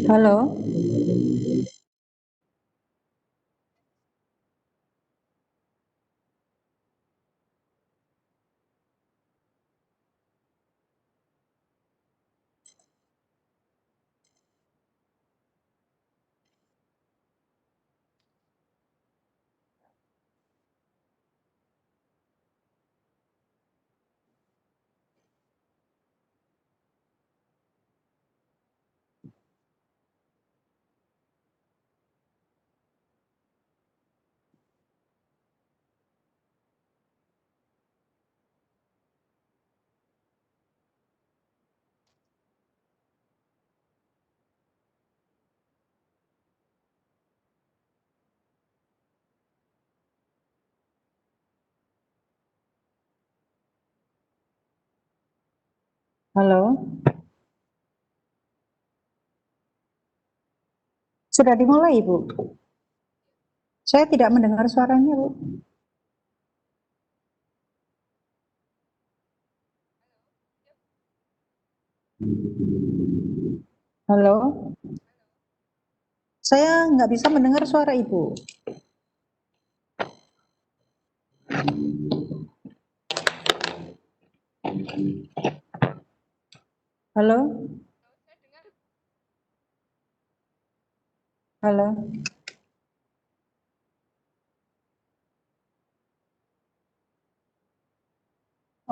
Halo. Halo. Sudah dimulai, Bu? Saya tidak mendengar suaranya, Bu. Halo. Saya nggak bisa mendengar suara Ibu. Halo. Halo.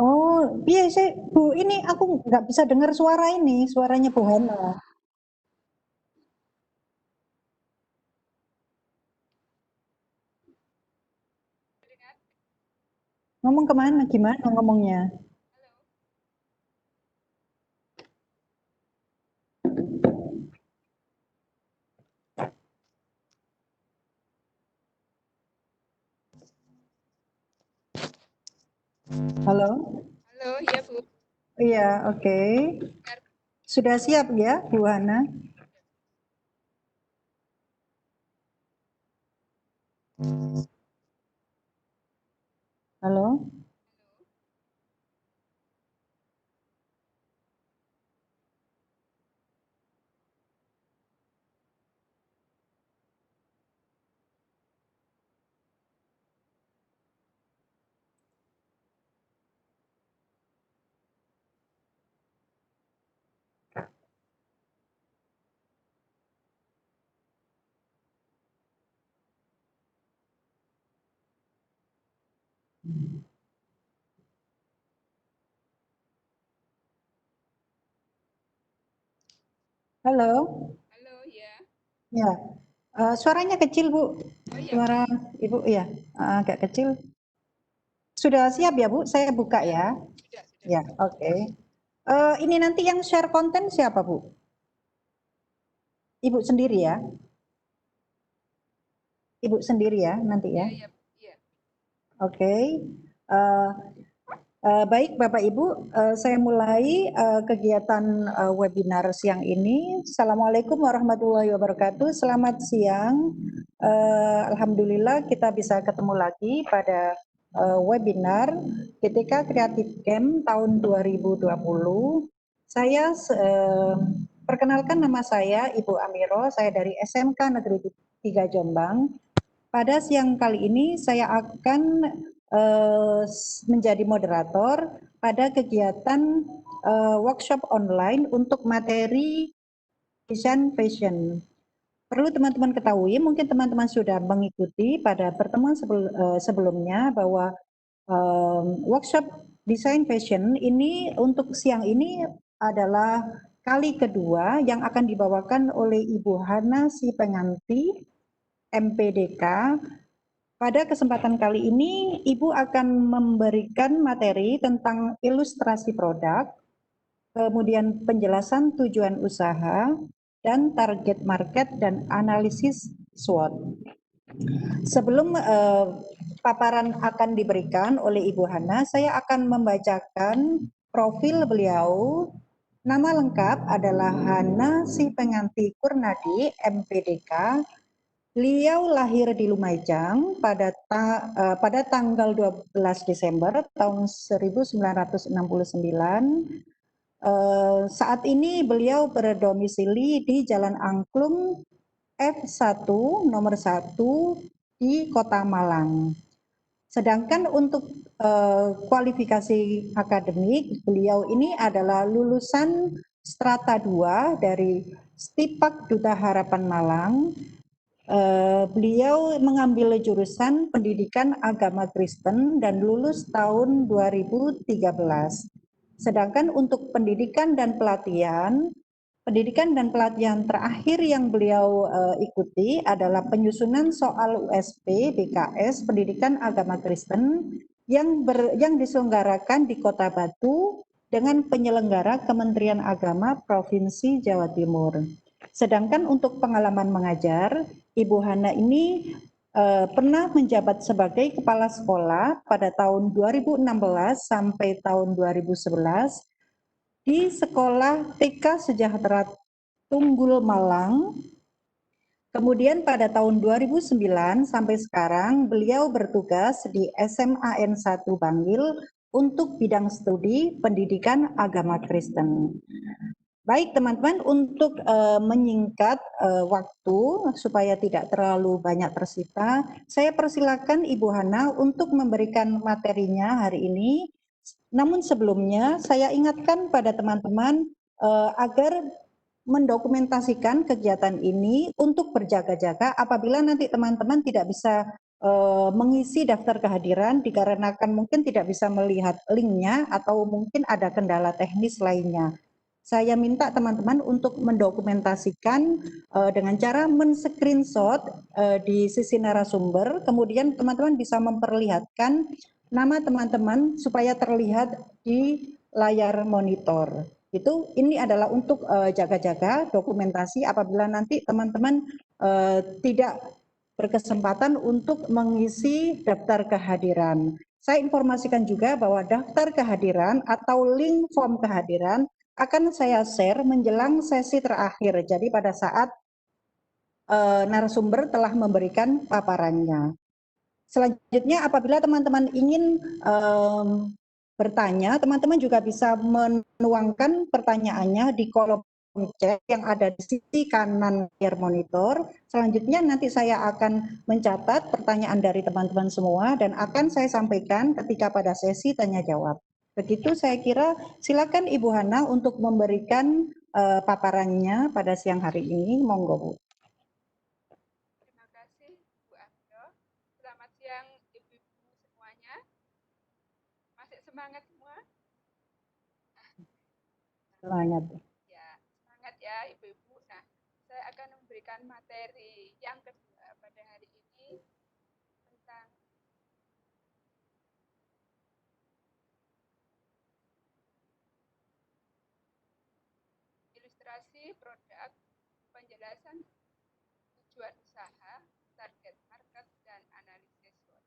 Oh, iya saya, Bu, ini aku nggak bisa dengar suara ini, suaranya Bu Hana. Ngomong kemana? Gimana ngomongnya? Halo? Halo, iya Bu. Iya, oke. Sudah siap ya, Bu Hana? Halo? Halo? Halo, ya. Ya. Suaranya kecil, Bu. Oh iya, Suara Ibu, iya, agak kecil. Sudah siap ya, Bu? Saya buka ya. sudah. Ya, oke. Ini nanti yang share konten siapa, Bu? Ibu sendiri ya? Ibu sendiri ya nanti ya? Iya, iya. Oke. Eh, Baik Bapak Ibu, saya mulai kegiatan webinar siang ini. Assalamualaikum warahmatullahi wabarakatuh. Selamat siang. Alhamdulillah kita bisa ketemu lagi pada webinar GTK Creative Camp tahun 2020. Saya perkenalkan, nama saya Ibu Amiro, saya dari SMK Negeri 3 Jombang. Pada siang kali ini saya akan menjadi moderator pada kegiatan workshop online untuk materi desain fashion. Perlu teman-teman ketahui, mungkin teman-teman sudah mengikuti pada pertemuan sebelumnya bahwa workshop desain fashion ini untuk siang ini adalah kali kedua yang akan dibawakan oleh Ibu Hana Si Penganti, MPDK. Pada kesempatan kali ini, Ibu akan memberikan materi tentang ilustrasi produk, kemudian penjelasan tujuan usaha, dan target market dan analisis SWOT. Sebelum paparan akan diberikan oleh Ibu Hana, saya akan membacakan profil beliau. Nama lengkap adalah Hana Si Penganti Kurnadi, MPDK, Beliau lahir di Lumajang pada tanggal 12 Desember tahun 1969. Saat ini beliau berdomisili di Jalan Angklung F1 nomor 1 di Kota Malang. Sedangkan untuk kualifikasi akademik, beliau ini adalah lulusan strata 2 dari Stipak Duta Harapan Malang. Beliau mengambil jurusan Pendidikan Agama Kristen dan lulus tahun 2013. Sedangkan untuk pendidikan dan pelatihan terakhir yang beliau ikuti adalah penyusunan soal USP BKS Pendidikan Agama Kristen yang diselenggarakan di Kota Batu dengan penyelenggara Kementerian Agama Provinsi Jawa Timur. Sedangkan untuk pengalaman mengajar, Ibu Hana ini pernah menjabat sebagai kepala sekolah pada tahun 2016 sampai tahun 2011 di Sekolah TK Sejahtera Tunggul Malang. Kemudian pada tahun 2009 sampai sekarang beliau bertugas di SMAN 1 Bangil untuk bidang studi pendidikan agama Kristen. Baik teman-teman, untuk menyingkat waktu supaya tidak terlalu banyak tersita, saya persilakan Ibu Hana untuk memberikan materinya hari ini. Namun sebelumnya saya ingatkan pada teman-teman agar mendokumentasikan kegiatan ini untuk berjaga-jaga apabila nanti teman-teman tidak bisa mengisi daftar kehadiran dikarenakan mungkin tidak bisa melihat linknya atau mungkin ada kendala teknis lainnya. Saya minta teman-teman untuk mendokumentasikan dengan cara men-screenshot di sisi narasumber, kemudian teman-teman bisa memperlihatkan nama teman-teman supaya terlihat di layar monitor. Ini adalah untuk jaga-jaga dokumentasi apabila nanti teman-teman tidak berkesempatan untuk mengisi daftar kehadiran. Saya informasikan juga bahwa daftar kehadiran atau link form kehadiran akan saya share menjelang sesi terakhir. Jadi pada saat narasumber telah memberikan paparannya. Selanjutnya apabila teman-teman ingin bertanya, teman-teman juga bisa menuangkan pertanyaannya di kolom chat yang ada di sisi kanan layar monitor. Selanjutnya nanti saya akan mencatat pertanyaan dari teman-teman semua dan akan saya sampaikan ketika pada sesi tanya jawab. Begitu saya kira, silakan Ibu Hana untuk memberikan paparannya pada siang hari ini. Monggo Bu. Terima kasih Bu Amdo. Selamat siang Ibu-ibu semuanya. Masih semangat semua? Semangat. Ya, semangat ya Ibu-ibu. Nah, saya akan memberikan materi yang kedua pada hari ini tentang ilustrasi produk, penjelasan tujuan usaha, target market, dan analisis SWOT.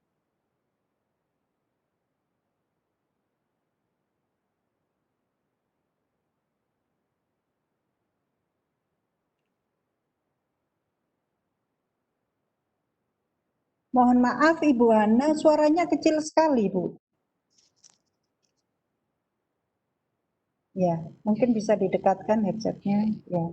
Mohon maaf Ibu Hana, suaranya kecil sekali Bu. Ya, mungkin bisa didekatkan headsetnya. Ya.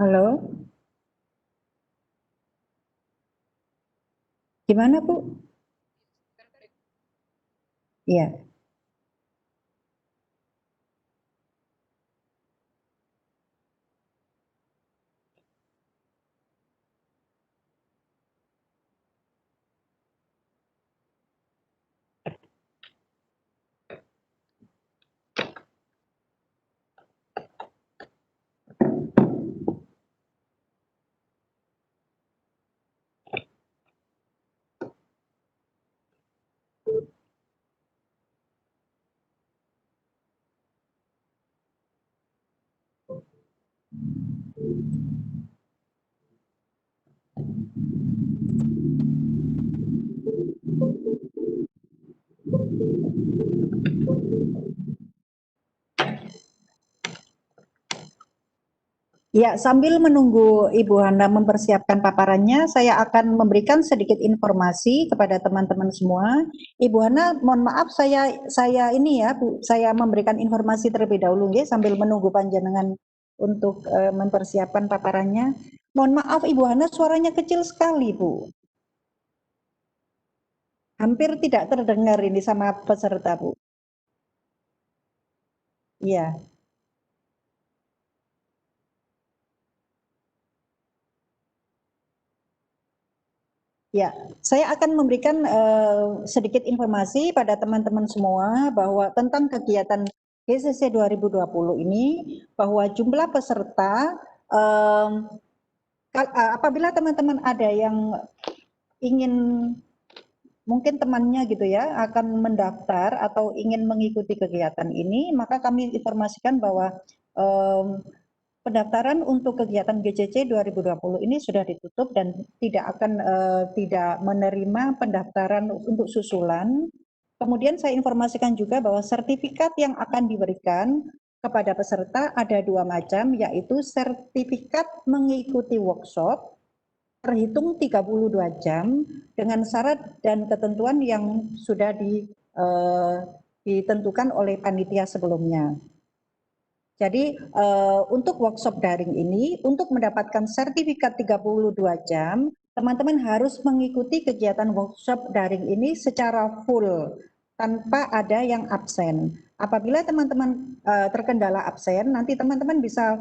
Halo, gimana Bu? Iya. Ya, sambil menunggu Ibu Hana mempersiapkan paparannya, saya akan memberikan sedikit informasi kepada teman-teman semua. Ibu Hana, mohon maaf saya ini ya, Bu, saya memberikan informasi terlebih dahulu ya, sambil menunggu panjenengan untuk mempersiapkan paparannya. Mohon maaf Ibu Hana, suaranya kecil sekali, Bu. Hampir tidak terdengar ini sama peserta, Bu. Iya. Ya, saya akan memberikan sedikit informasi pada teman-teman semua bahwa tentang kegiatan GCC 2020 ini, bahwa jumlah peserta apabila teman-teman ada yang ingin, mungkin temannya gitu ya, akan mendaftar atau ingin mengikuti kegiatan ini, maka kami informasikan bahwa pendaftaran untuk kegiatan GCC 2020 ini sudah ditutup dan tidak menerima pendaftaran untuk susulan. Kemudian saya informasikan juga bahwa sertifikat yang akan diberikan kepada peserta ada dua macam, yaitu sertifikat mengikuti workshop terhitung 32 jam dengan syarat dan ketentuan yang sudah ditentukan oleh panitia sebelumnya. Jadi untuk workshop daring ini, untuk mendapatkan sertifikat 32 jam, teman-teman harus mengikuti kegiatan workshop daring ini secara full, tanpa ada yang absen. Apabila teman-teman terkendala absen, nanti teman-teman bisa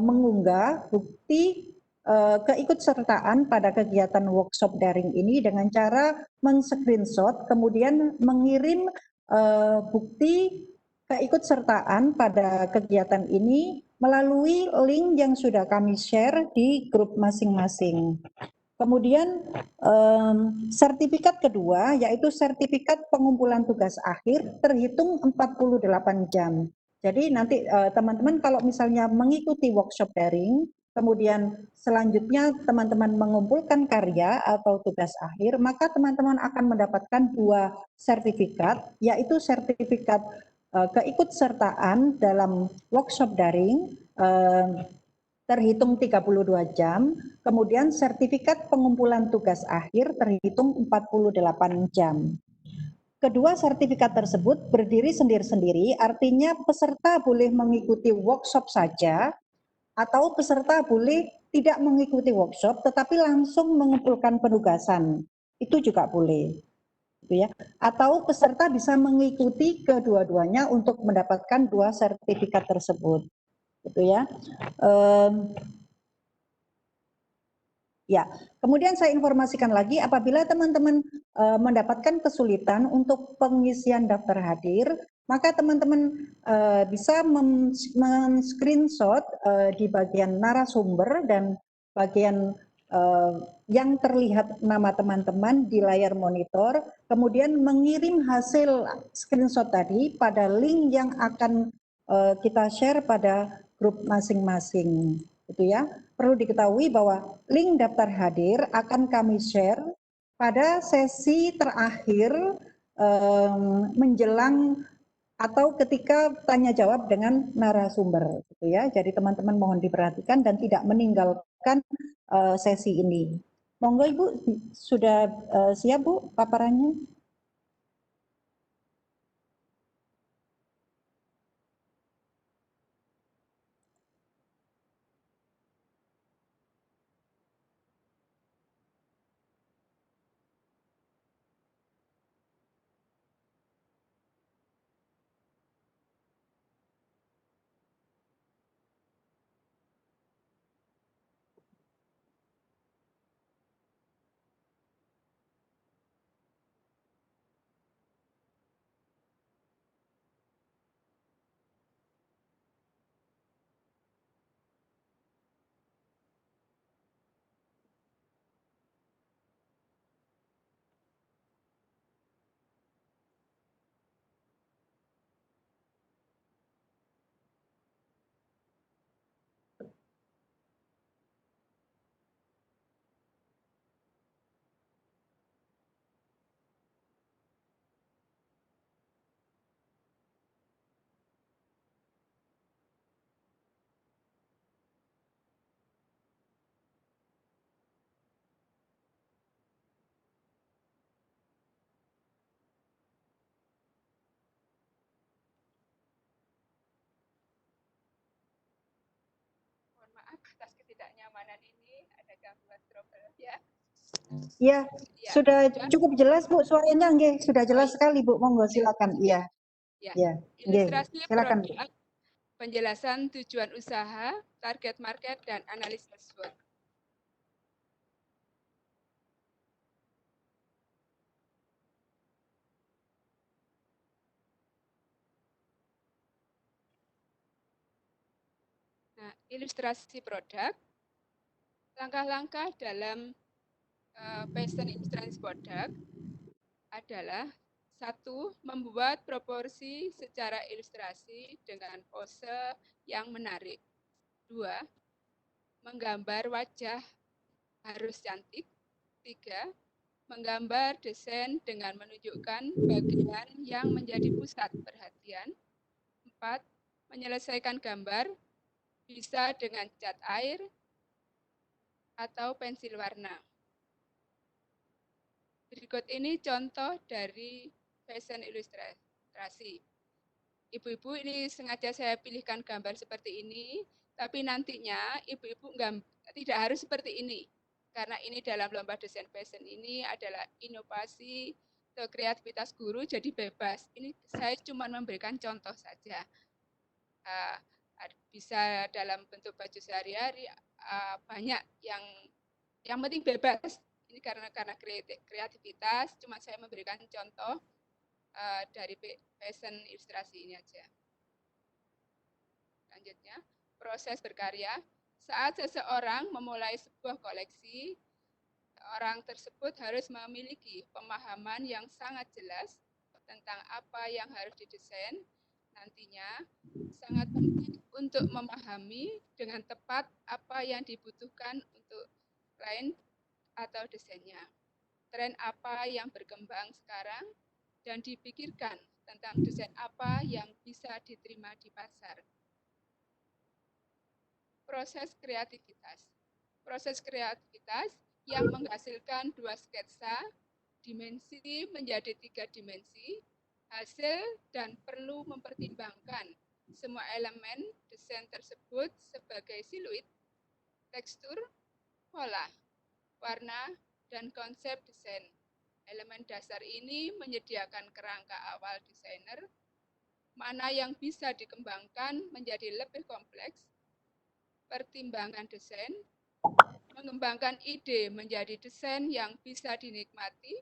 mengunggah bukti keikutsertaan pada kegiatan workshop daring ini dengan cara men-screenshot, kemudian mengirim bukti keikutsertaan pada kegiatan ini melalui link yang sudah kami share di grup masing-masing. Kemudian sertifikat kedua yaitu sertifikat pengumpulan tugas akhir terhitung 48 jam. Jadi nanti teman-teman kalau misalnya mengikuti workshop daring, kemudian selanjutnya teman-teman mengumpulkan karya atau tugas akhir, maka teman-teman akan mendapatkan dua sertifikat, yaitu sertifikat keikutsertaan dalam workshop daring terhitung 32 jam, kemudian sertifikat pengumpulan tugas akhir terhitung 48 jam. Kedua sertifikat tersebut berdiri sendiri-sendiri, artinya peserta boleh mengikuti workshop saja, atau peserta boleh tidak mengikuti workshop, tetapi langsung mengumpulkan penugasan. Itu juga boleh. Gitu ya. Atau peserta bisa mengikuti kedua-duanya untuk mendapatkan dua sertifikat tersebut. Gitu ya. Ya, kemudian saya informasikan lagi apabila teman-teman mendapatkan kesulitan untuk pengisian daftar hadir, maka teman-teman bisa men-screenshot di bagian narasumber dan bagian yang terlihat nama teman-teman di layar monitor, kemudian mengirim hasil screenshot tadi pada link yang akan kita share pada grup masing-masing, gitu ya. Perlu diketahui bahwa link daftar hadir akan kami share pada sesi terakhir menjelang atau ketika tanya jawab dengan narasumber, gitu ya. Jadi teman-teman mohon diperhatikan dan tidak meninggalkan sesi ini. Monggo Ibu, sudah siap Bu paparannya? atas ketidaknyamanan ini, ada gangguan trouble ya. Ya, Ya, sudah dan, cukup jelas Bu suaranya nggih, sudah jelas iya. sekali Bu. Monggo silakan. Iya. Ya. Ya, nggih. Ilustrasi Silakan Bu. produk, penjelasan tujuan usaha, target market, dan analisis SWOT. Nah, ilustrasi produk, langkah-langkah dalam passion ilustrasi produk adalah satu, membuat proporsi secara ilustrasi dengan pose yang menarik. Dua, menggambar wajah harus cantik. Tiga, menggambar desain dengan menunjukkan bagian yang menjadi pusat perhatian. Empat, menyelesaikan gambar bisa dengan cat air atau pensil warna. Berikut ini contoh dari fashion ilustrasi. Ibu-ibu, ini sengaja saya pilihkan gambar seperti ini, tapi nantinya ibu-ibu tidak harus seperti ini. Karena ini dalam lomba desain fashion ini adalah inovasi atau kreativitas guru, jadi bebas. Ini saya cuma memberikan contoh saja. Bisa dalam bentuk baju sehari-hari, banyak yang penting bebas. Ini karena kreativitas, cuma saya memberikan contoh dari fashion ilustrasi ini aja. Selanjutnya, proses berkarya. Saat seseorang memulai sebuah koleksi, orang tersebut harus memiliki pemahaman yang sangat jelas tentang apa yang harus didesain. Nantinya sangat penting untuk memahami dengan tepat apa yang dibutuhkan untuk klien atau desainnya. Tren apa yang berkembang sekarang dan dipikirkan tentang desain apa yang bisa diterima di pasar. Proses kreativitas. Proses kreativitas yang menghasilkan dua sketsa, dimensi menjadi 3 dimensi, hasil dan perlu mempertimbangkan semua elemen desain tersebut sebagai siluet, tekstur, pola, warna, dan konsep desain. Elemen dasar ini menyediakan kerangka awal desainer, mana yang bisa dikembangkan menjadi lebih kompleks, pertimbangan desain, mengembangkan ide menjadi desain yang bisa dinikmati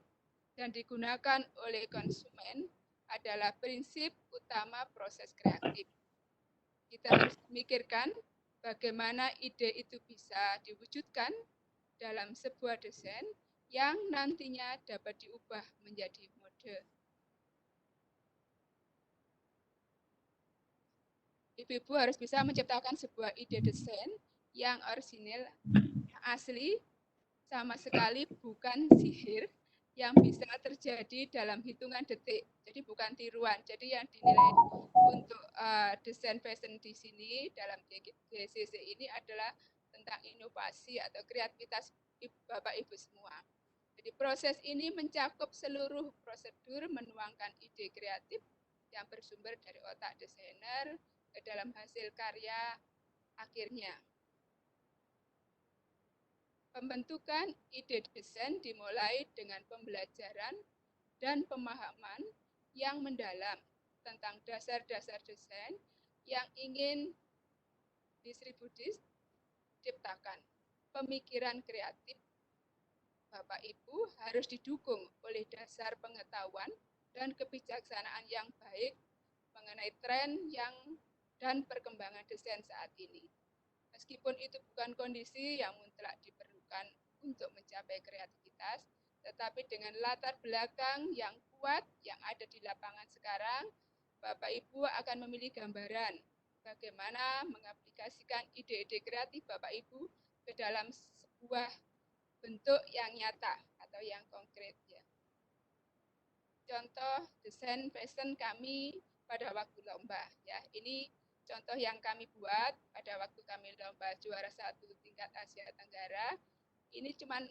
dan digunakan oleh konsumen adalah prinsip utama proses kreatif. Kita harus memikirkan bagaimana ide itu bisa diwujudkan dalam sebuah desain yang nantinya dapat diubah menjadi mode. Ibu-ibu harus bisa menciptakan sebuah ide desain yang orisinil, yang asli, sama sekali bukan sihir yang bisa terjadi dalam hitungan detik. Jadi bukan tiruan. Jadi yang dinilai untuk desain fashion di sini dalam DCC ini adalah tentang inovasi atau kreativitas Bapak Ibu semua. Jadi proses ini mencakup seluruh prosedur menuangkan ide kreatif yang bersumber dari otak desainer ke dalam hasil karya akhirnya. Pembentukan ide desain dimulai dengan pembelajaran dan pemahaman yang mendalam tentang dasar-dasar desain yang ingin diciptakan. Pemikiran kreatif Bapak Ibu harus didukung oleh dasar pengetahuan dan kebijaksanaan yang baik mengenai tren dan perkembangan desain saat ini. Meskipun itu bukan kondisi yang mutlak diperlukan untuk mencapai kreativitas, tetapi dengan latar belakang yang kuat yang ada di lapangan sekarang, Bapak Ibu akan memilih gambaran bagaimana mengaplikasikan ide-ide kreatif Bapak Ibu ke dalam sebuah bentuk yang nyata atau yang konkret. Ya. Contoh desain fashion kami pada waktu lomba. Ya, ini contoh yang kami buat pada waktu kami lomba juara 1 tingkat Asia Tenggara. Ini cuma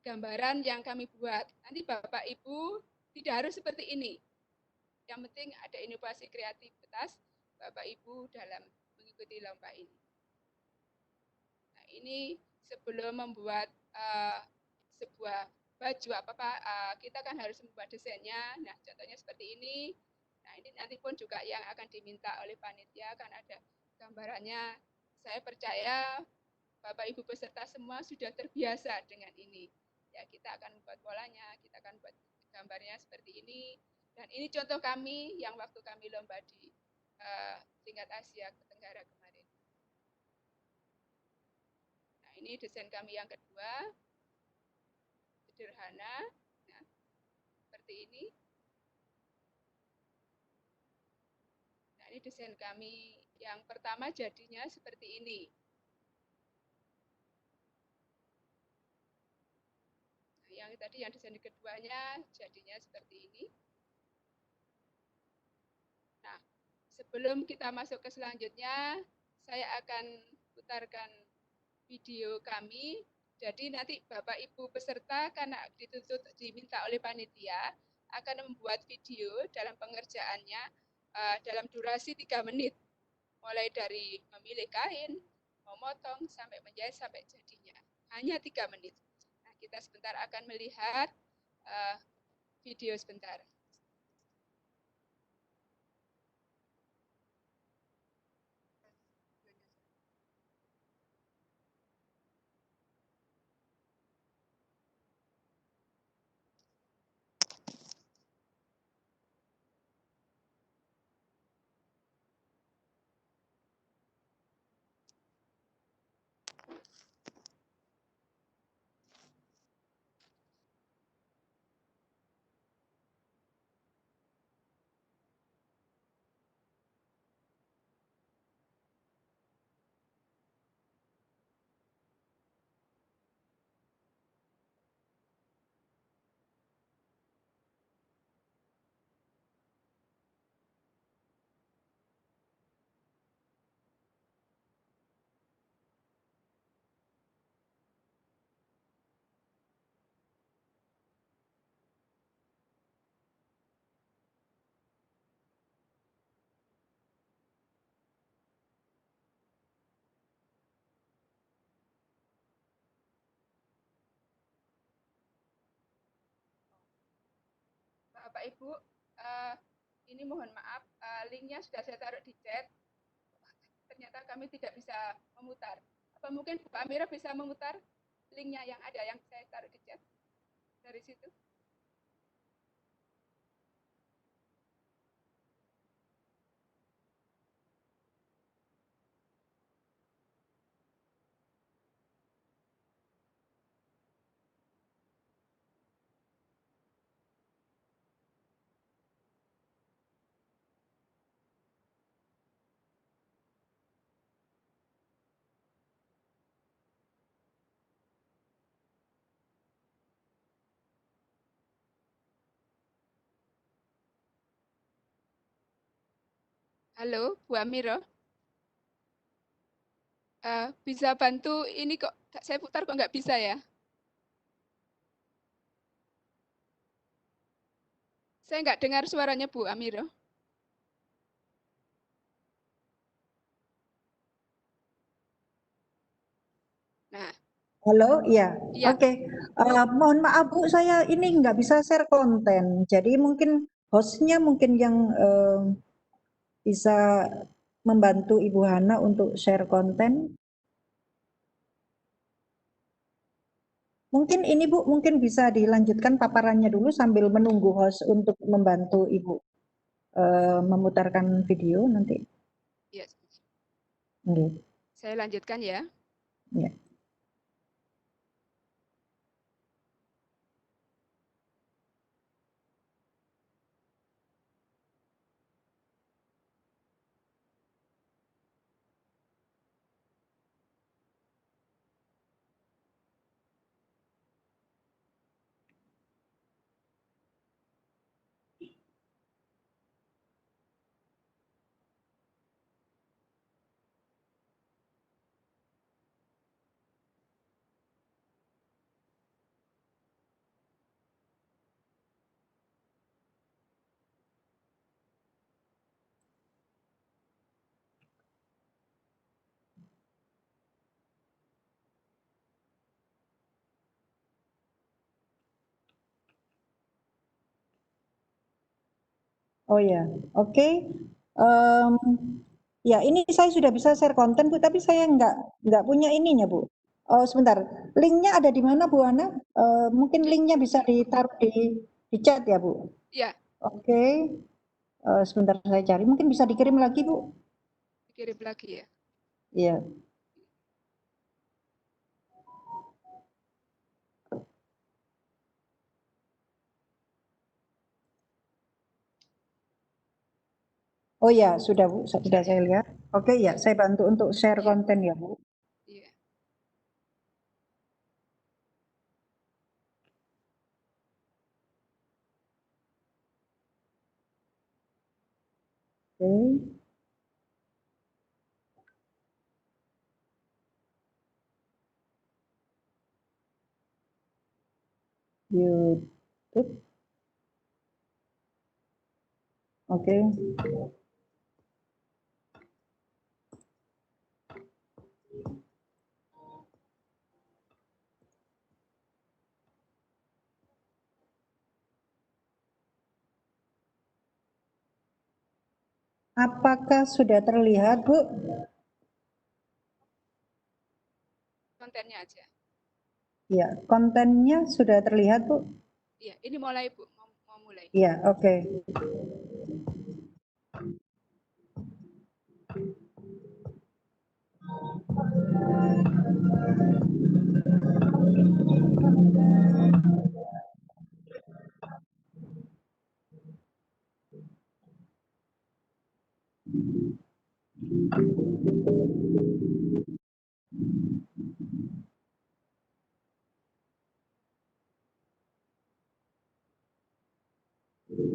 gambaran yang kami buat. Nanti Bapak Ibu tidak harus seperti ini. Yang penting ada inovasi kreativitas Bapak Ibu dalam mengikuti lomba ini. Nah, ini sebelum membuat sebuah baju kita kan harus membuat desainnya. Nah, contohnya seperti ini. Nah, ini nanti pun juga yang akan diminta oleh panitia kan ada gambarannya. Saya percaya Bapak Ibu peserta semua sudah terbiasa dengan ini. Ya, kita akan membuat polanya, kita akan buat gambarnya seperti ini. Dan ini contoh kami yang waktu kami lomba di tingkat Asia Tenggara kemarin. Nah, ini desain kami yang kedua. Sederhana. Nah, seperti ini. Nah, ini desain kami yang pertama jadinya seperti ini. Nah, yang tadi yang desain keduanya jadinya seperti ini. Nah, sebelum kita masuk ke selanjutnya, saya akan putarkan video kami. Jadi nanti Bapak Ibu peserta karena dituntut diminta oleh panitia akan membuat video dalam pengerjaannya dalam durasi 3 menit. Mulai dari memilih kain, memotong, sampai menjahit, sampai jadinya. Hanya 3 menit. Nah, kita sebentar akan melihat video sebentar. Bapak Ibu, ini mohon maaf, linknya sudah saya taruh di chat. Ternyata kami tidak bisa memutar. Apa mungkin Bu Amira bisa memutar linknya yang ada yang saya taruh di chat dari situ? Halo, Bu Amiro. Bisa bantu ini kok, saya putar kok nggak bisa ya? Saya nggak dengar suaranya Bu Amiro. Nah, Halo, iya. iya, Oke. Mohon maaf Bu, saya ini nggak bisa share konten. Jadi mungkin hostnya mungkin yang bisa membantu Ibu Hana untuk share konten. Mungkin ini Bu, mungkin bisa dilanjutkan paparannya dulu sambil menunggu host untuk membantu Ibu memutarkan video nanti. iya. Oke. Saya lanjutkan ya. Ya. Oh ya, oke. Ya ini saya sudah bisa share konten Bu, tapi saya nggak punya ininya Bu. Oh sebentar, linknya ada di mana Bu Ana? Mungkin linknya bisa ditaruh di chat ya Bu? Ya, Oke, sebentar saya cari. Mungkin bisa dikirim lagi Bu? dikirim lagi ya. Iya. Oh ya, sudah Bu, sudah saya lihat. Oke ya, saya bantu untuk share Iya. konten ya Bu. Iya. Oke. YouTube. Oke. Apakah sudah terlihat Bu? Kontennya aja. Ya, kontennya sudah terlihat Bu? Iya, ini mulai Bu, mau mulai. Iya, oke.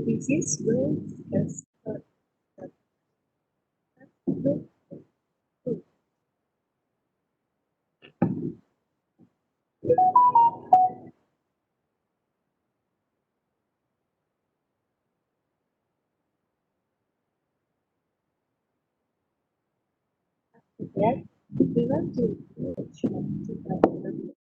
This is where discuss that we want to try to find this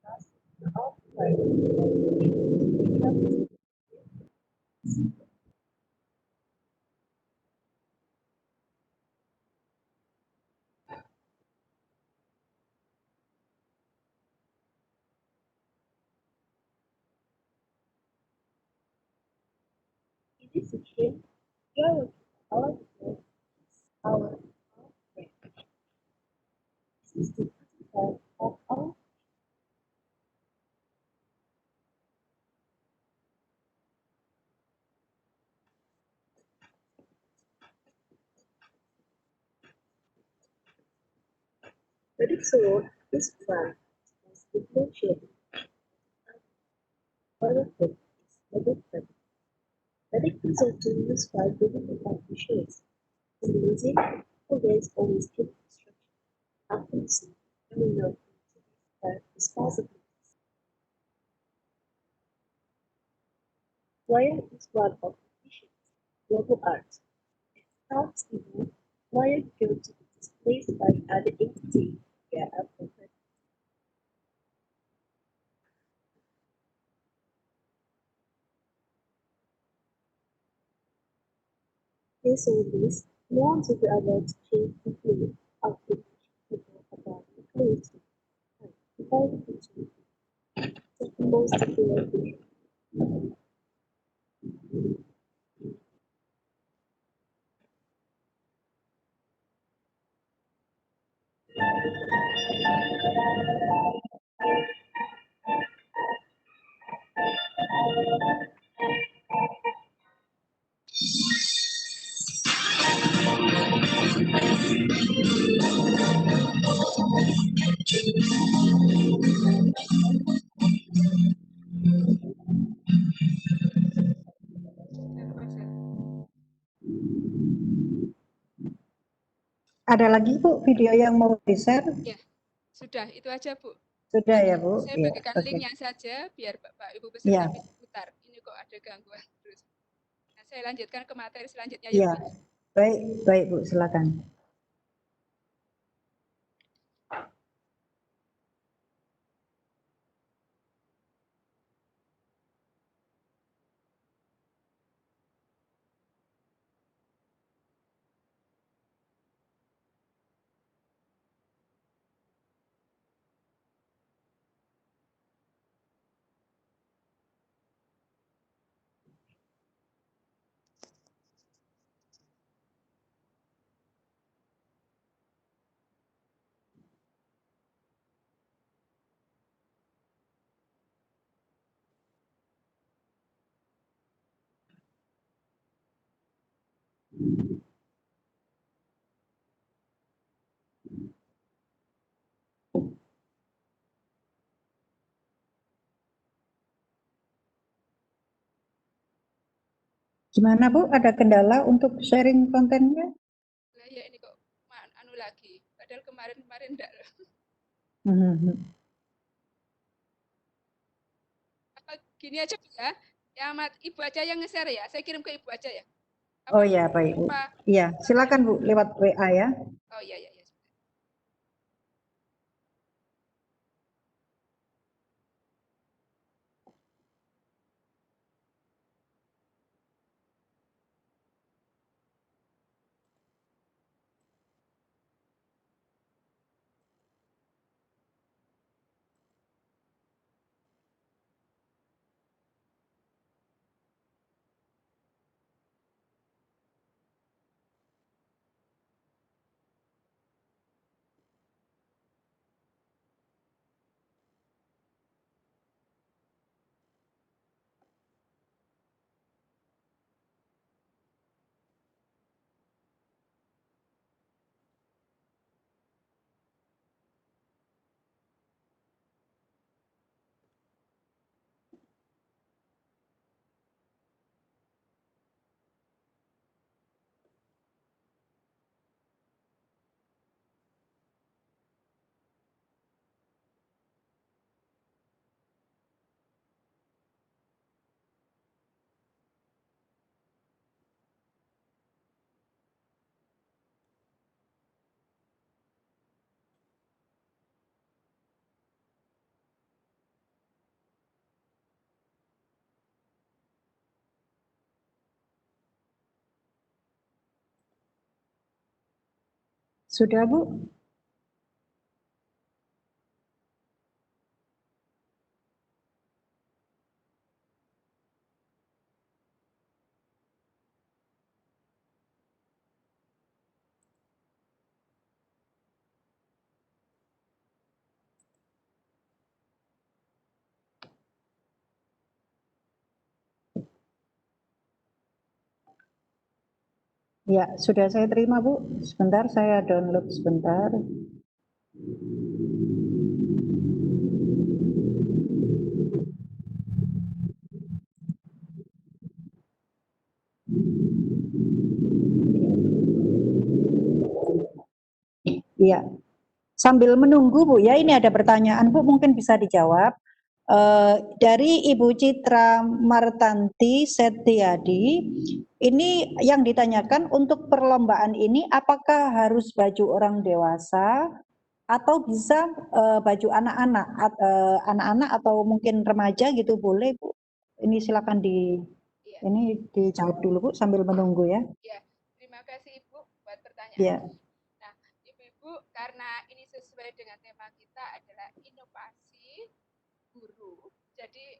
process of in this section we are looking at our brain. This is the part of our predictable is one as differentiated order is predicted. Predictors are used by giving the appreciates. In music, always give instruction, accuracy, and we know that is possible. Wire is one of efficient global art. Thoughts event, wire go to be displaced by other entity via a property. This release wants to be able to change the fluid of the about the clarity and divide into the most accurate vision. Ada lagi Bu video yang mau di-share? Ya, sudah itu aja Bu. Sudah Nanti ya Bu? saya Ya, bagikan oke. linknya saja biar Bapak Ibu Ya, peserta bisa putar. Ini kok ada gangguan terus. Nah, saya lanjutkan ke materi selanjutnya ya ya. Bu. Baik, baik Bu, silakan. Gimana Bu? Ada kendala untuk sharing kontennya? Lah ya ini kok anu lagi. Padahal kemarin-kemarin enggak loh. Mhm. Apa gini aja Bu ya. Ya Ibu aja yang nge-share ya. Saya kirim ke Ibu aja ya. Oh Apa ya, baik Bu. apa Iya, silakan Bu lewat WA ya. Oh iya iya iya. Sudah Bu? Ya, sudah saya terima Bu. Sebentar saya download sebentar. Iya. Sambil menunggu Bu ya, ini ada pertanyaan Bu, mungkin bisa dijawab. Dari Ibu Citra Martanti Setiadi, ini yang ditanyakan untuk perlombaan ini apakah harus baju orang dewasa atau bisa baju anak-anak, anak-anak atau mungkin remaja gitu boleh Bu? Ini silakan Iya. ini dijawab dulu Bu sambil menunggu ya. Iya. Terima kasih Ibu buat Ya. pertanyaannya. Nah, Ibu-ibu karena ini sesuai dengan tema kita adalah inovasi guru. Jadi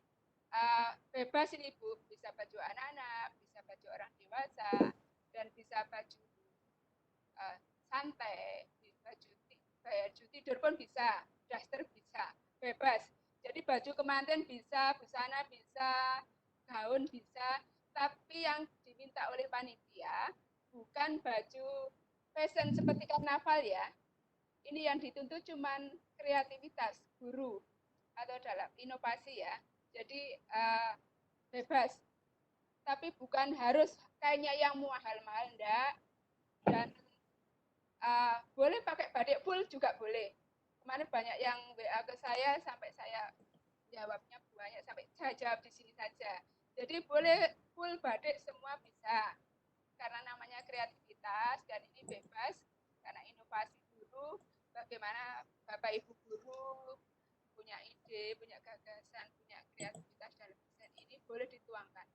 bebas ini Bu, bisa baju anak-anak, bisa baju orang dewasa, dan bisa baju santai, baju baju tidur pun bisa, daster bisa, bebas. Jadi baju kemanten bisa, busana bisa, gaun bisa, tapi yang diminta oleh panitia bukan baju fashion seperti karnaval ya. Ini yang dituntut cuman kreativitas guru atau dalam inovasi ya. Jadi bebas, tapi bukan harus kayaknya yang mahal-mahal enggak. Dan boleh pakai batik full juga boleh. Kemarin banyak yang WA ke saya sampai saya jawabnya banyak sampai saya jawab di sini saja. Jadi boleh full batik semua bisa. Karena namanya kreativitas dan ini bebas karena inovasi guru, bagaimana Bapak Ibu guru punya ide, punya gagasan, punya kreativitas dalam desain ini boleh dituangkan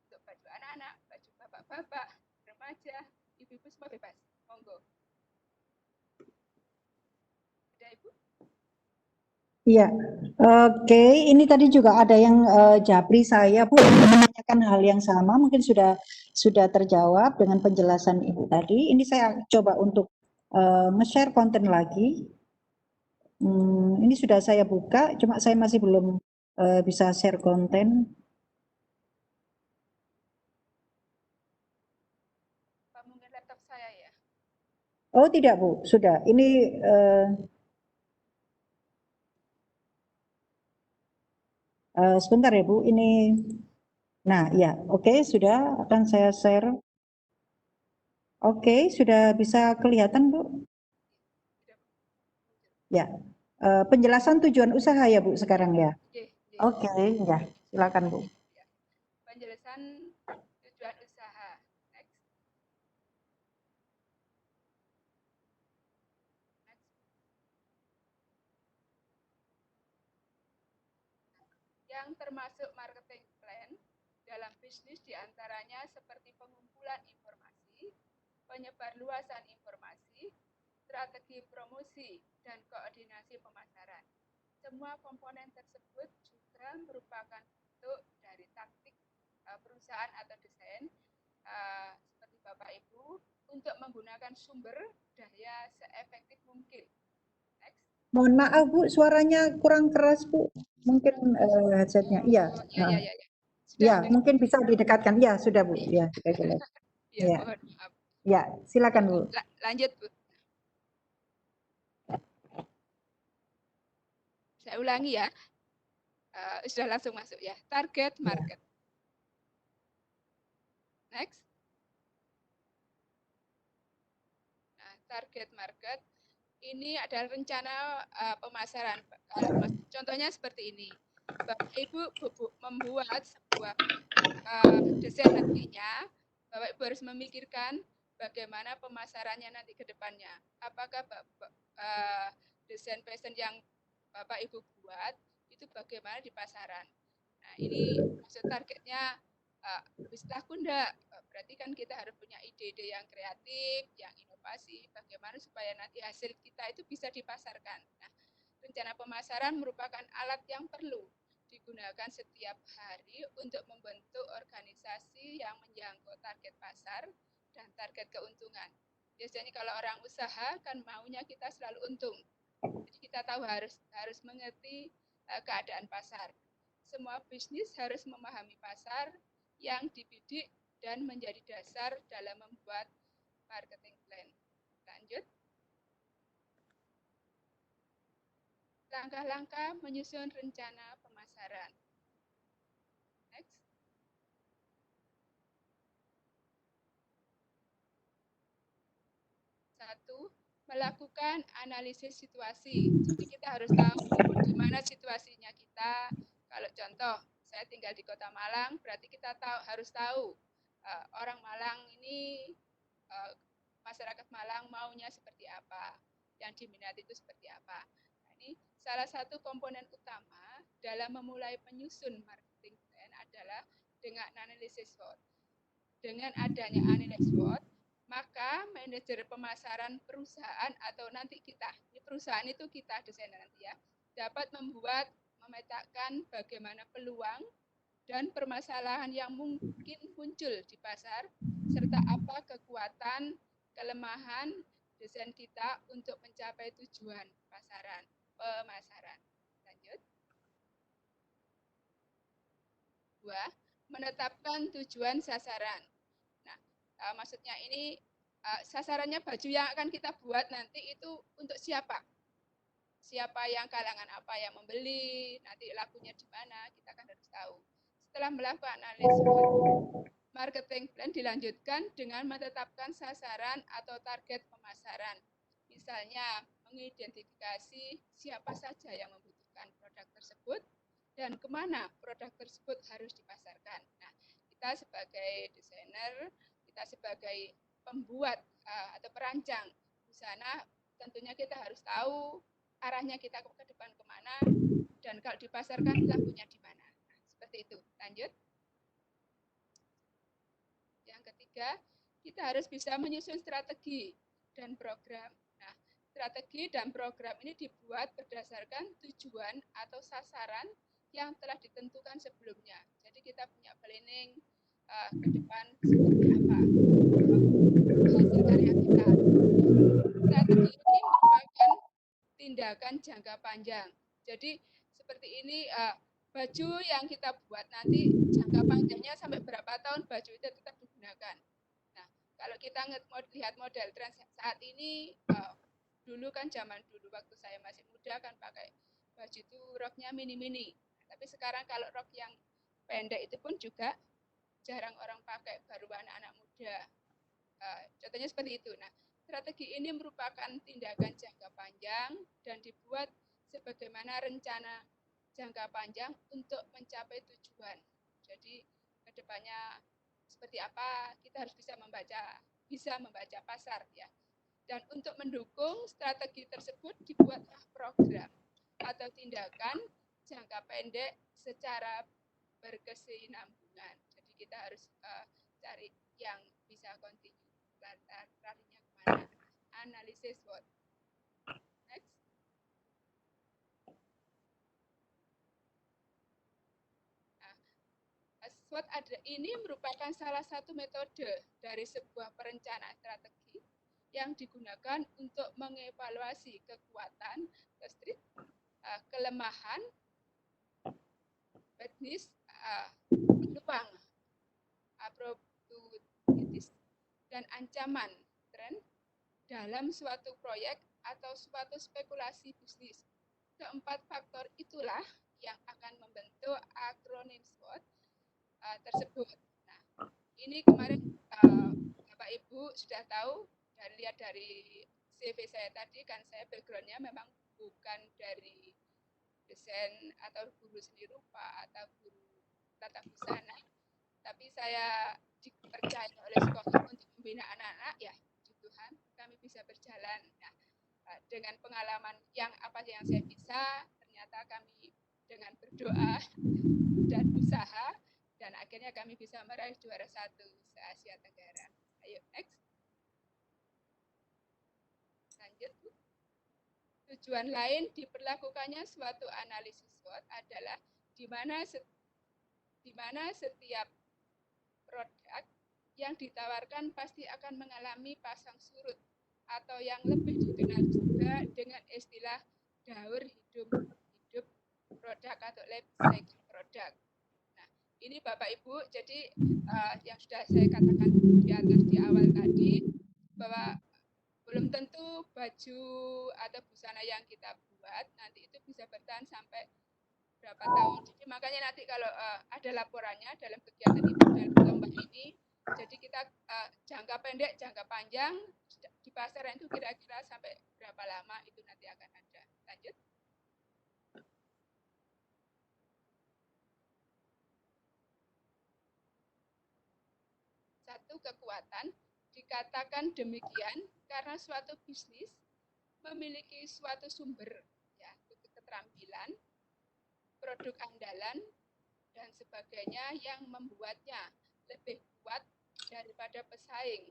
untuk baju anak-anak, baju bapak-bapak, remaja, ibu-ibu semua bebas. Monggo. Ada Ibu? Iya, oke. Ini tadi juga ada yang japri saya, Bu, menanyakan hal yang sama. Mungkin sudah terjawab dengan penjelasan Ibu tadi. Ini saya coba untuk nge-share konten lagi. Ini sudah saya buka, cuma saya masih belum bisa share konten. Pak, mungkin laptop saya ya. Oh tidak Bu, sudah. Ini sebentar ya Bu. Ini, nah ya, oke, sudah akan saya share. Oke, sudah bisa kelihatan Bu? Ya, penjelasan tujuan usaha ya Bu sekarang ya. Oke, ya, silakan Bu. Penjelasan tujuan usaha. Next. Yang termasuk marketing plan dalam bisnis diantaranya seperti pengumpulan informasi, penyebarluasan informasi, strategi promosi, dan koordinasi pemasaran. Semua komponen tersebut juga merupakan bentuk dari taktik perusahaan atau desain seperti Bapak Ibu untuk menggunakan sumber daya seefektif mungkin. Next. Mohon maaf Bu, suaranya kurang keras Bu. Mungkin headsetnya, iya. Ya. Ya, mungkin bisa didekatkan. Ya, sudah Bu. Ya, sudah jelas. Ya, mohon maaf. Ya, silakan Bu. Lanjut Bu. Saya ulangi ya. Sudah langsung masuk ya. Target market. Next. Nah, target market ini adalah rencana pemasaran. Contohnya seperti ini. Bapak Ibu membuat sebuah desain nantinya, Bapak Ibu harus memikirkan bagaimana pemasarannya nanti ke depannya. Apakah desain fashion yang Bapak Ibu buat itu bagaimana di pasaran. Nah, ini maksud targetnya bisa laku enggak? Berarti kan kita harus punya ide-ide yang kreatif, yang inovasi, bagaimana supaya nanti hasil kita itu bisa dipasarkan. Nah, rencana pemasaran merupakan alat yang perlu digunakan setiap hari untuk membentuk organisasi yang menjangkau target pasar dan target keuntungan. Biasanya kalau orang usaha kan maunya kita selalu untung. Jadi kita tahu harus mengerti keadaan pasar. Semua bisnis harus memahami pasar yang dibidik dan menjadi dasar dalam membuat marketing plan. Lanjut. Langkah-langkah menyusun rencana pemasaran. Next. Satu, melakukan analisis situasi. Jadi kita harus tahu di mana situasinya kita. Kalau contoh, saya tinggal di Kota Malang, berarti kita harus tahu orang Malang ini, masyarakat Malang maunya seperti apa, yang diminati itu seperti apa. Nah, ini salah satu komponen utama dalam memulai penyusun marketing plan adalah dengan analisis SWOT. Dengan adanya analisis SWOT, maka manajer pemasaran perusahaan atau nanti kita, ini perusahaan itu kita desainer nanti ya, dapat memetakan bagaimana peluang dan permasalahan yang mungkin muncul di pasar serta apa kekuatan, kelemahan desain kita untuk mencapai tujuan pemasaran. Lanjut. 2. Menetapkan tujuan sasaran. Nah, maksudnya ini sasarannya baju yang akan kita buat nanti itu untuk siapa? Siapa yang kalangan apa yang membeli, nanti lakunya di mana, kita kan harus tahu. Setelah melakukan analisis marketing plan dilanjutkan dengan menetapkan sasaran atau target pemasaran. Misalnya, mengidentifikasi siapa saja yang membutuhkan produk tersebut dan kemana produk tersebut harus dipasarkan. Nah, kita sebagai desainer, kita sebagai pembuat atau perancang busana, tentunya kita harus tahu arahnya kita ke depan kemana, dan kalau dipasarkan lakunya di mana. Nah, seperti itu. Lanjut. Yang ketiga, kita harus bisa menyusun strategi dan program. Nah, strategi dan program ini dibuat berdasarkan tujuan atau sasaran yang telah ditentukan sebelumnya. Jadi kita punya planning ke depan seperti apa hasil karya kita. Strategi ini merupakan tindakan jangka panjang. Jadi seperti ini baju yang kita buat nanti jangka panjangnya sampai berapa tahun baju itu tetap digunakan. Nah, kalau kita lihat model tren saat ini, dulu kan zaman dulu waktu saya masih muda kan pakai baju itu roknya mini-mini. Tapi sekarang kalau rok yang pendek itu pun juga jarang orang pakai, baru anak-anak muda. Contohnya seperti itu. Nah, strategi ini merupakan tindakan jangka panjang dan dibuat sebagaimana rencana jangka panjang untuk mencapai tujuan. Jadi kedepannya seperti apa, kita harus bisa membaca pasar ya. Dan untuk mendukung strategi tersebut dibuatlah program atau tindakan jangka pendek secara berkesinambungan. Jadi kita harus cari yang bisa kontinu. Larinya kemana? Analisis SWOT. Next. SWOT ini merupakan salah satu metode dari sebuah perencanaan strategi yang digunakan untuk mengevaluasi kekuatan, kelemahan, weakness, peluang, opportunities, dan ancaman tren dalam suatu proyek atau suatu spekulasi bisnis. Keempat faktor itulah yang akan membentuk akronim SWOT tersebut. Nah, ini kemarin Bapak Ibu sudah tahu dan lihat dari CV saya tadi, kan saya background-nya memang bukan dari desain atau guru seni rupa atau guru tata busana, tapi saya dipercaya oleh sekolah untuk membina anak-anak, ya puji Tuhan kami bisa berjalan. Nah, dengan pengalaman yang saya bisa, ternyata kami dengan berdoa dan usaha, dan akhirnya kami bisa meraih juara 1 se-Asia Tenggara. Ayo, next. Lanjut. Tujuan lain diperlakukannya suatu analisis SWOT adalah di mana setiap produk yang ditawarkan pasti akan mengalami pasang surut atau yang lebih dikenal juga dengan istilah daur hidup produk atau life cycle produk. Nah, ini Bapak Ibu, jadi yang sudah saya katakan di awal tadi, bahwa belum tentu baju atau busana yang kita buat nanti itu bisa bertahan sampai berapa tahun. Jadi makanya nanti kalau ada laporannya dalam kegiatan Ibu dalam lomba ini, jadi kita jangka pendek, jangka panjang di pasaran itu kira-kira sampai berapa lama itu nanti akan ada. Lanjut. Satu kekuatan, dikatakan demikian karena suatu bisnis memiliki suatu sumber, ya, keterampilan, produk andalan, dan sebagainya yang membuatnya lebih kuat daripada pesaing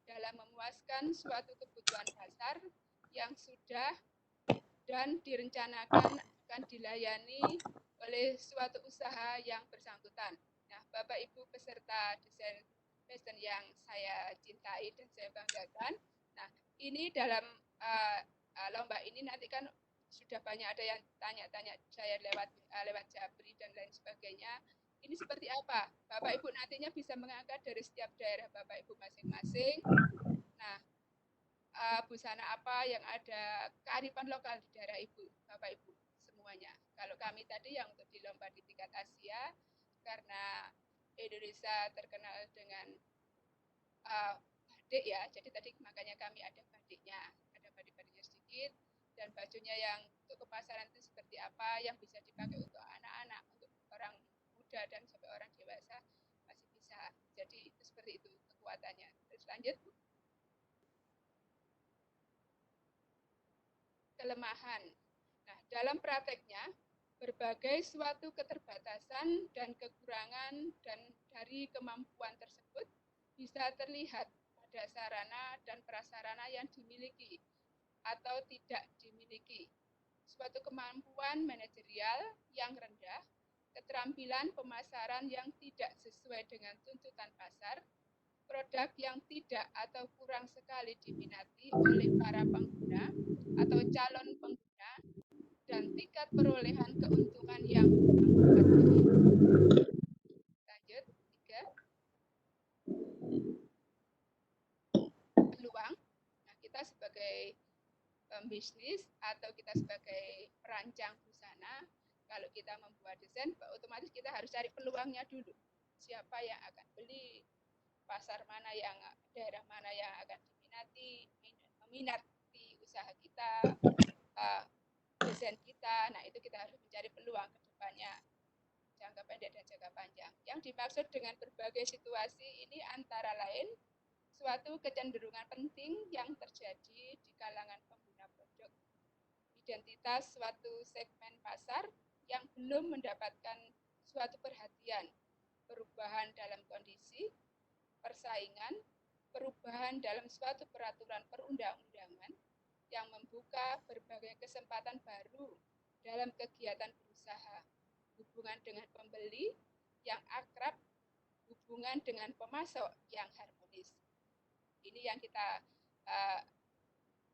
dalam memuaskan suatu kebutuhan dasar yang sudah dan direncanakan akan dilayani oleh suatu usaha yang bersangkutan. Nah, Bapak Ibu peserta desain fashion yang saya cintai dan saya banggakan, nah ini dalam lomba ini nanti kan sudah banyak ada yang tanya-tanya saya lewat Jabri dan lain sebagainya. Ini seperti apa? Bapak Ibu nantinya bisa mengangkat dari setiap daerah Bapak Ibu masing-masing. Nah, busana apa yang ada kearifan lokal di daerah Ibu, Bapak Ibu semuanya. Kalau kami tadi yang untuk di lomba di tingkat Asia, karena Indonesia terkenal dengan batik ya, jadi tadi makanya kami ada batiknya, ada batik-batiknya sedikit, dan bajunya yang untuk ke pasaran itu seperti apa, yang bisa dipakai untuk anak-anak, untuk orang muda dan sampai orang dewasa masih bisa. Jadi itu seperti itu kekuatannya. Terus lanjut, Bu. Kelemahan. Nah, dalam prakteknya, berbagai suatu keterbatasan dan kekurangan dan dari kemampuan tersebut bisa terlihat pada sarana dan prasarana yang dimiliki atau tidak dimiliki. Suatu kemampuan manajerial yang rendah, keterampilan pemasaran yang tidak sesuai dengan tuntutan pasar, produk yang tidak atau kurang sekali diminati oleh para pengguna atau calon pengguna, dan tingkat perolehan keuntungan yang amat tinggi. Lanjut, 3. Peluang. Nah, kita sebagai pembisnis atau kita sebagai perancang busana, kalau kita membuat desain, otomatis kita harus cari peluangnya dulu. Siapa yang akan beli, pasar mana yang, daerah mana yang akan diminati, meminati usaha kita, desain kita. Nah, itu kita harus mencari peluang ke depannya, jangka pendek dan jangka panjang. Yang dimaksud dengan berbagai situasi ini antara lain suatu kecenderungan penting yang terjadi di kalangan pengguna produk, identitas suatu segmen pasar yang belum mendapatkan suatu perhatian, perubahan dalam kondisi, persaingan, perubahan dalam suatu peraturan perundang-undangan yang membuka berbagai kesempatan baru dalam kegiatan berusaha, hubungan dengan pembeli yang akrab, hubungan dengan pemasok yang harmonis. Ini yang kita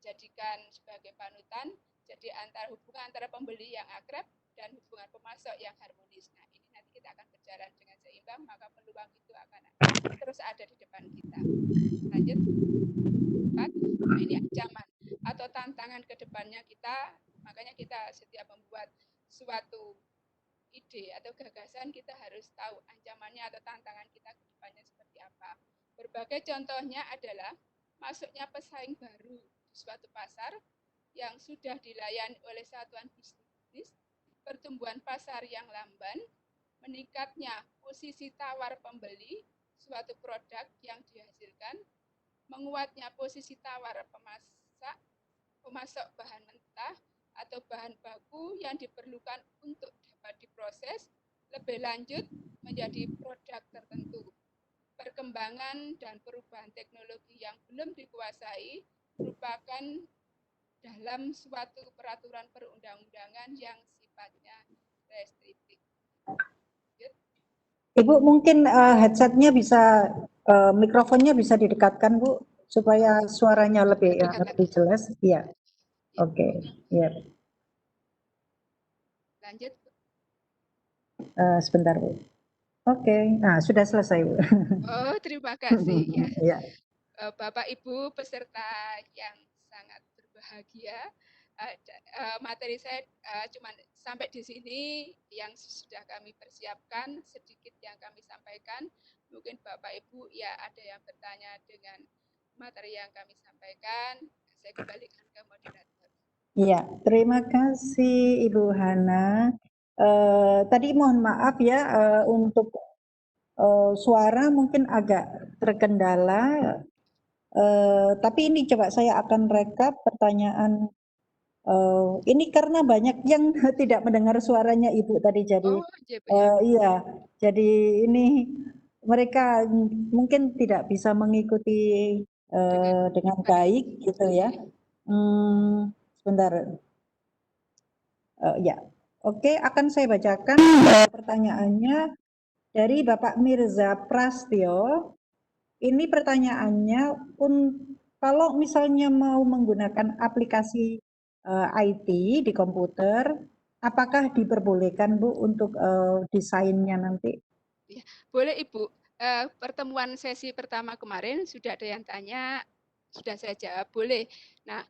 jadikan sebagai panutan, jadi hubungan antara pembeli yang akrab dan hubungan pemasok yang harmonis. Nah, ini nanti kita akan berjalan dengan seimbang, maka peluang itu akan terus ada di depan kita. Lanjut. 4. Nah, ini ancaman atau tantangan ke depannya kita, makanya kita setiap membuat suatu ide atau gagasan, kita harus tahu ancamannya atau tantangan kita ke depannya seperti apa. Berbagai contohnya adalah masuknya pesaing baru di suatu pasar yang sudah dilayani oleh satuan bisnis, pertumbuhan pasar yang lamban, meningkatnya posisi tawar pembeli suatu produk yang dihasilkan, menguatnya posisi tawar pemasok bahan mentah atau bahan baku yang diperlukan untuk dapat diproses lebih lanjut menjadi produk tertentu. Perkembangan dan perubahan teknologi yang belum dikuasai merupakan dalam suatu peraturan perundang-undangan yang sifatnya restriktif. Ibu mungkin headsetnya bisa, mikrofonnya bisa didekatkan Bu, supaya suaranya lebih jelas. Iya. Oke. Iya. Lanjut. Sebentar Bu. Oke. Nah, sudah selesai Bu. Oh, terima kasih ya. Iya. Bapak Ibu peserta yang sangat berbahagia, materi saya cuma sampai di sini yang sudah kami persiapkan, sedikit yang kami sampaikan. Mungkin Bapak Ibu ya ada yang bertanya dengan materi yang kami sampaikan. Saya kembalikan ke moderator. Iya, terima kasih Ibu Hana. Tadi mohon maaf ya untuk suara mungkin agak terkendala. Tapi ini coba saya akan rekap pertanyaan. Ini karena banyak yang tidak mendengar suaranya Ibu tadi, jadi iya, jadi ini mereka mungkin tidak bisa mengikuti dengan baik gitu ya. Sebentar. Ya, oke, akan saya bacakan pertanyaannya dari Bapak Mirza Prastyo. Ini pertanyaannya kalau misalnya mau menggunakan aplikasi IT di komputer, apakah diperbolehkan Bu untuk desainnya nanti? Boleh Ibu. Pertemuan sesi pertama kemarin sudah ada yang tanya, sudah saya jawab boleh. Nah,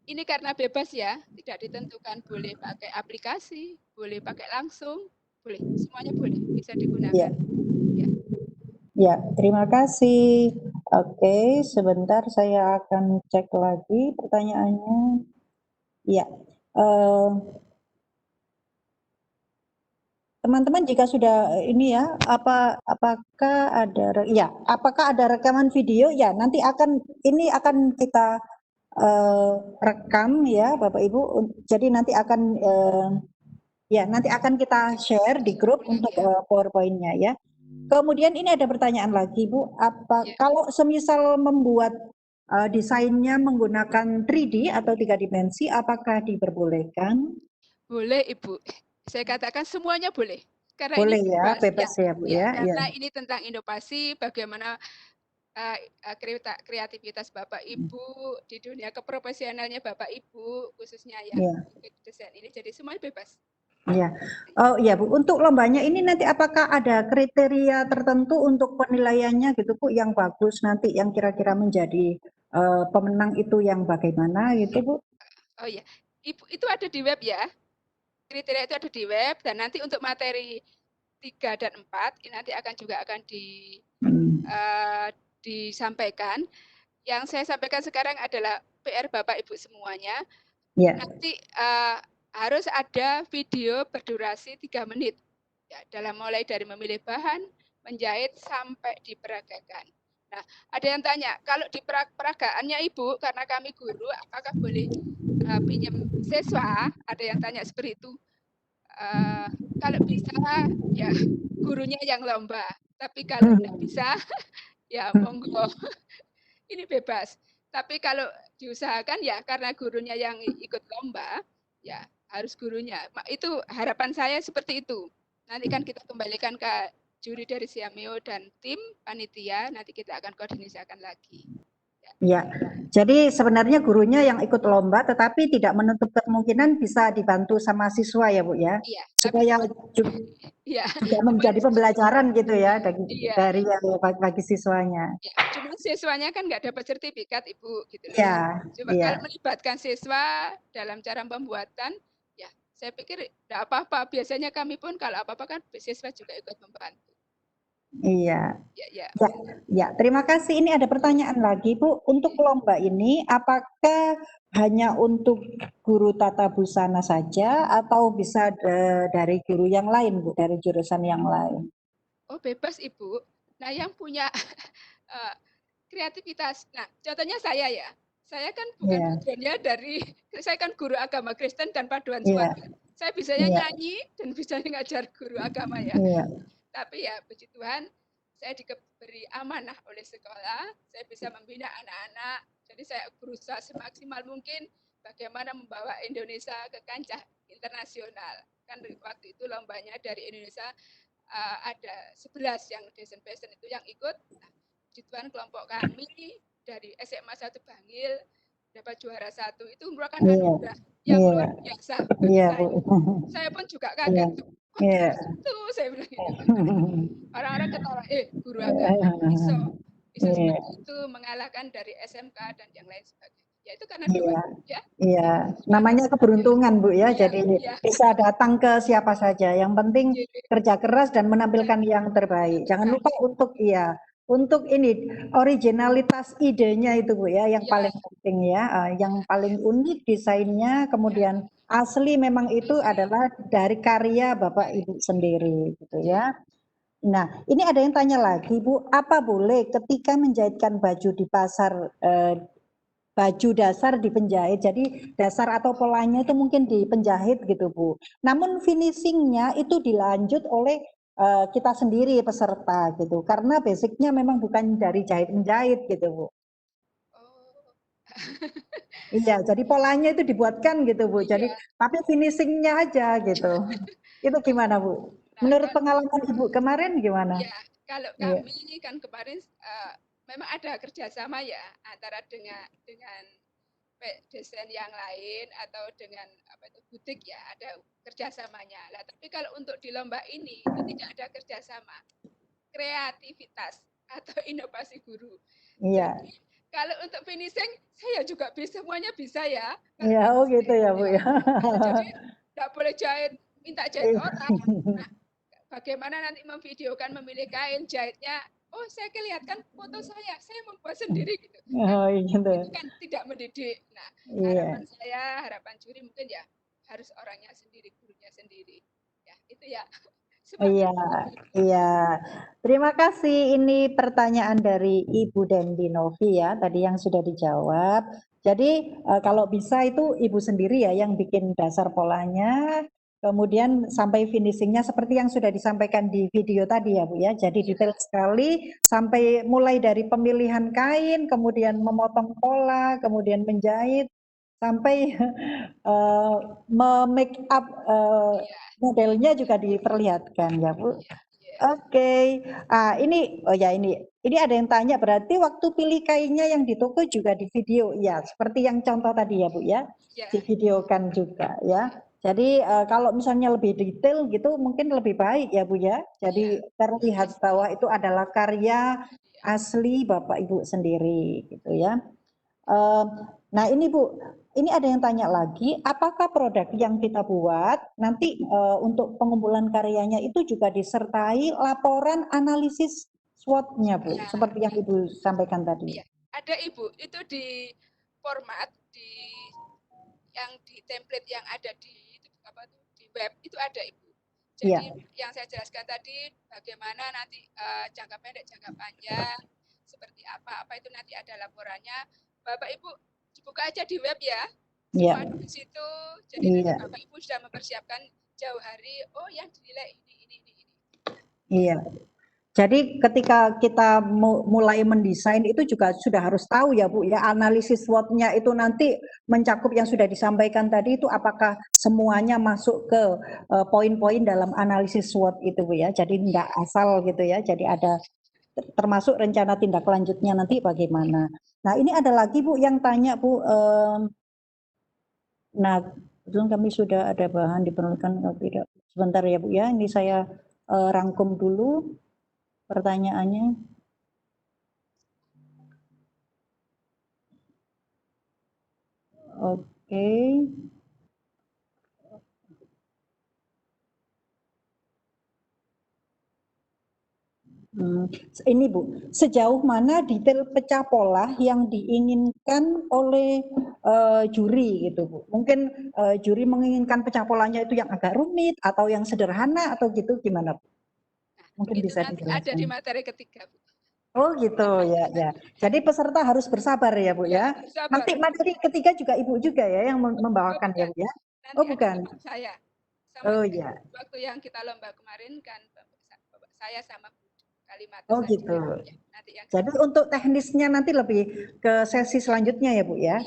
ini karena bebas ya, tidak ditentukan boleh pakai aplikasi, boleh pakai langsung, boleh, semuanya boleh, bisa digunakan. Ya. Ya, terima kasih. Oke, sebentar saya akan cek lagi pertanyaannya. Ya, teman-teman jika sudah ini ya, apakah ada rekaman video? Ya, nanti ini akan kita rekam ya, Bapak Ibu. Jadi nanti akan kita share di grup untuk PowerPoint-nya ya. Kemudian ini ada pertanyaan lagi Bu, kalau semisal membuat desainnya menggunakan 3D atau 3 dimensi, apakah diperbolehkan? Boleh Ibu, saya katakan semuanya boleh. Karena Boleh ini ya, bebas ya Bu ya. karena ini tentang inovasi, bagaimana kreativitas Bapak Ibu di dunia keprofesionalnya Bapak Ibu, khususnya yang desain ini, jadi semuanya bebas. Iya. Oh iya Bu, untuk lombanya ini nanti apakah ada kriteria tertentu untuk penilaiannya gitu Bu, yang bagus nanti yang kira-kira menjadi pemenang itu yang bagaimana gitu Bu? Oh iya, Ibu itu ada di web ya. Kriteria itu ada di web, dan nanti untuk materi 3 dan 4 ini nanti juga akan disampaikan. Yang saya sampaikan sekarang adalah PR Bapak Ibu semuanya. Nanti harus ada video berdurasi 3 menit. Ya, mulai dari memilih bahan, menjahit, sampai diperagakan. Nah, ada yang tanya, kalau di peragaannya Ibu, karena kami guru, apakah boleh pinjam siswa? Ada yang tanya seperti itu. Kalau bisa, ya gurunya yang lomba. Tapi kalau tidak bisa, ya monggo. Ini bebas. Tapi kalau diusahakan ya karena gurunya yang ikut lomba, ya harus gurunya. Itu harapan saya seperti itu. Nanti kan kita kembalikan ke juri dari Siameo dan tim panitia, nanti kita akan koordinasikan lagi. Ya, jadi sebenarnya gurunya yang ikut lomba, tetapi tidak menutup kemungkinan bisa dibantu sama siswa ya Bu ya, Iya, supaya juga menjadi pembelajaran gitu ya dari bagi siswanya. Ya, cuma siswanya kan nggak dapat sertifikat Ibu gitu loh. Ya, Coba kalau melibatkan siswa dalam cara pembuatan, ya saya pikir tidak apa-apa. Biasanya kami pun kalau apa-apa kan siswa juga ikut membantu. Iya. Ya, terima kasih. Ini ada pertanyaan lagi Bu. Untuk lomba ini, apakah hanya untuk guru tata busana saja atau bisa dari guru yang lain Bu, dari jurusan yang lain? Oh bebas Ibu. Nah yang punya kreativitas. Nah contohnya saya ya. Saya kan bukan backgroundnya saya kan guru agama Kristen dan paduan suara. Saya bisanya nyanyi dan bisa ngajar guru agama ya. Tapi ya puji Tuhan, saya diberi amanah oleh sekolah, saya bisa membina anak-anak, jadi saya berusaha semaksimal mungkin bagaimana membawa Indonesia ke kancah internasional. Kan waktu itu lombanya dari Indonesia ada 11 yang desain fashion itu yang ikut. Nah, puji Tuhan kelompok kami dari SMA 1 Bangil dapat juara 1, itu merupakan anugerah yang luar biasa bagi saya. Saya pun juga kaget. Itu saya bilang gitu. Orang-orang ketawa, guru agama bisa seperti itu mengalahkan dari SMK dan yang lain sebagainya. Ya itu karena doa ya. Iya, namanya keberuntungan Bu ya. Jadi bisa datang ke siapa saja. Yang penting kerja keras dan menampilkan yang terbaik. Jangan lupa untuk ini originalitas idenya itu Bu ya, yang paling penting ya, yang paling unik desainnya, kemudian asli memang itu adalah dari karya Bapak Ibu sendiri gitu ya. Nah, ini ada yang tanya lagi Bu, apa boleh ketika menjahitkan baju di pasar, baju dasar di penjahit, jadi dasar atau polanya itu mungkin di penjahit gitu Bu. Namun finishingnya itu dilanjut oleh kita sendiri peserta gitu, karena basicnya memang bukan dari jahit menjahit gitu Bu. Iya, jadi polanya itu dibuatkan gitu Bu. Jadi tapi finishingnya aja gitu. Itu gimana Bu? Menurut pengalaman Ibu kemarin gimana? Ya, kalau kami kan kemarin memang ada kerjasama ya antara dengan desain yang lain atau dengan apa itu butik ya, ada kerjasamanya lah. Tapi kalau untuk di lomba ini itu tidak ada kerjasama, kreativitas atau inovasi guru. Iya. Jadi kalau untuk finishing saya juga bisa, semuanya bisa ya. Iya, oh gitu ya Bu ya. Jadi tidak boleh jahit, minta jahit orang. Nah, bagaimana nanti memvideokan memilih kain, jahitnya, oh saya kelihatan foto saya membuat sendiri gitu. Oh gitu. Itu kan tidak mendidik. Nah, Iya. harapan juri mungkin ya harus orangnya sendiri, gurunya sendiri. Ya, itu ya. Iya, iya. Terima kasih. Ini pertanyaan dari Ibu Dendi Novi ya, tadi yang sudah dijawab. Jadi kalau bisa itu Ibu sendiri ya yang bikin dasar polanya, kemudian sampai finishingnya seperti yang sudah disampaikan di video tadi ya Bu ya. Jadi detail sekali sampai mulai dari pemilihan kain, kemudian memotong pola, kemudian menjahit, sampai make up modelnya juga diperlihatkan ya Bu. Oke. Ini ada yang tanya, berarti waktu pilih kainnya yang di toko juga di video ya, seperti yang contoh tadi ya Bu ya, divideokan juga ya. Jadi kalau misalnya lebih detail gitu mungkin lebih baik ya Bu ya. Jadi terlihat bahwa itu adalah karya asli Bapak Ibu sendiri gitu ya. Nah ini Bu, ini ada yang tanya lagi, apakah produk yang kita buat nanti untuk pengumpulan karyanya itu juga disertai laporan analisis SWOT-nya Bu, seperti yang Ibu sampaikan tadi? Iya, ada Ibu, itu di format yang di template yang ada di di web itu ada Ibu. Jadi yang saya jelaskan tadi bagaimana nanti jangka pendek, jangka panjang, seperti apa itu nanti ada laporannya. Bapak Ibu dibuka aja di web ya. Semua di situ. Jadi nanti Bapak Ibu sudah mempersiapkan jauh hari, oh yang dinilai ini. Iya. Jadi ketika kita mulai mendesain itu juga sudah harus tahu ya Bu ya, analisis SWOT-nya itu nanti mencakup yang sudah disampaikan tadi itu apakah semuanya masuk ke poin-poin dalam analisis SWOT itu Bu ya. Jadi tidak asal gitu ya. Jadi ada termasuk rencana tindak lanjutnya nanti bagaimana. Nah ini ada lagi Bu yang tanya Bu, nah kebetulan kami sudah ada bahan diperlukan atau tidak. Sebentar ya Bu ya, ini saya rangkum dulu pertanyaannya. Oke. Ini Bu, sejauh mana detail pecah pola yang diinginkan oleh juri gitu Bu? Mungkin juri menginginkan pecah polanya itu yang agak rumit atau yang sederhana atau gitu gimana Bu? Mungkin itu bisa nanti dijelaskan. ada di materi ketiga Bu. Oh gitu ya. Jadi peserta harus bersabar ya Bu ya. Bersabar. Nanti materi ketiga juga Ibu juga ya yang membawakan ya Bu ya. Nanti bukan. Saya. Oh iya. Waktu yang kita lomba kemarin kan saya sama kalimat Oh saja. gitu. Ya, nanti yang jadi untuk teknisnya nanti lebih ke sesi selanjutnya ya Bu ya.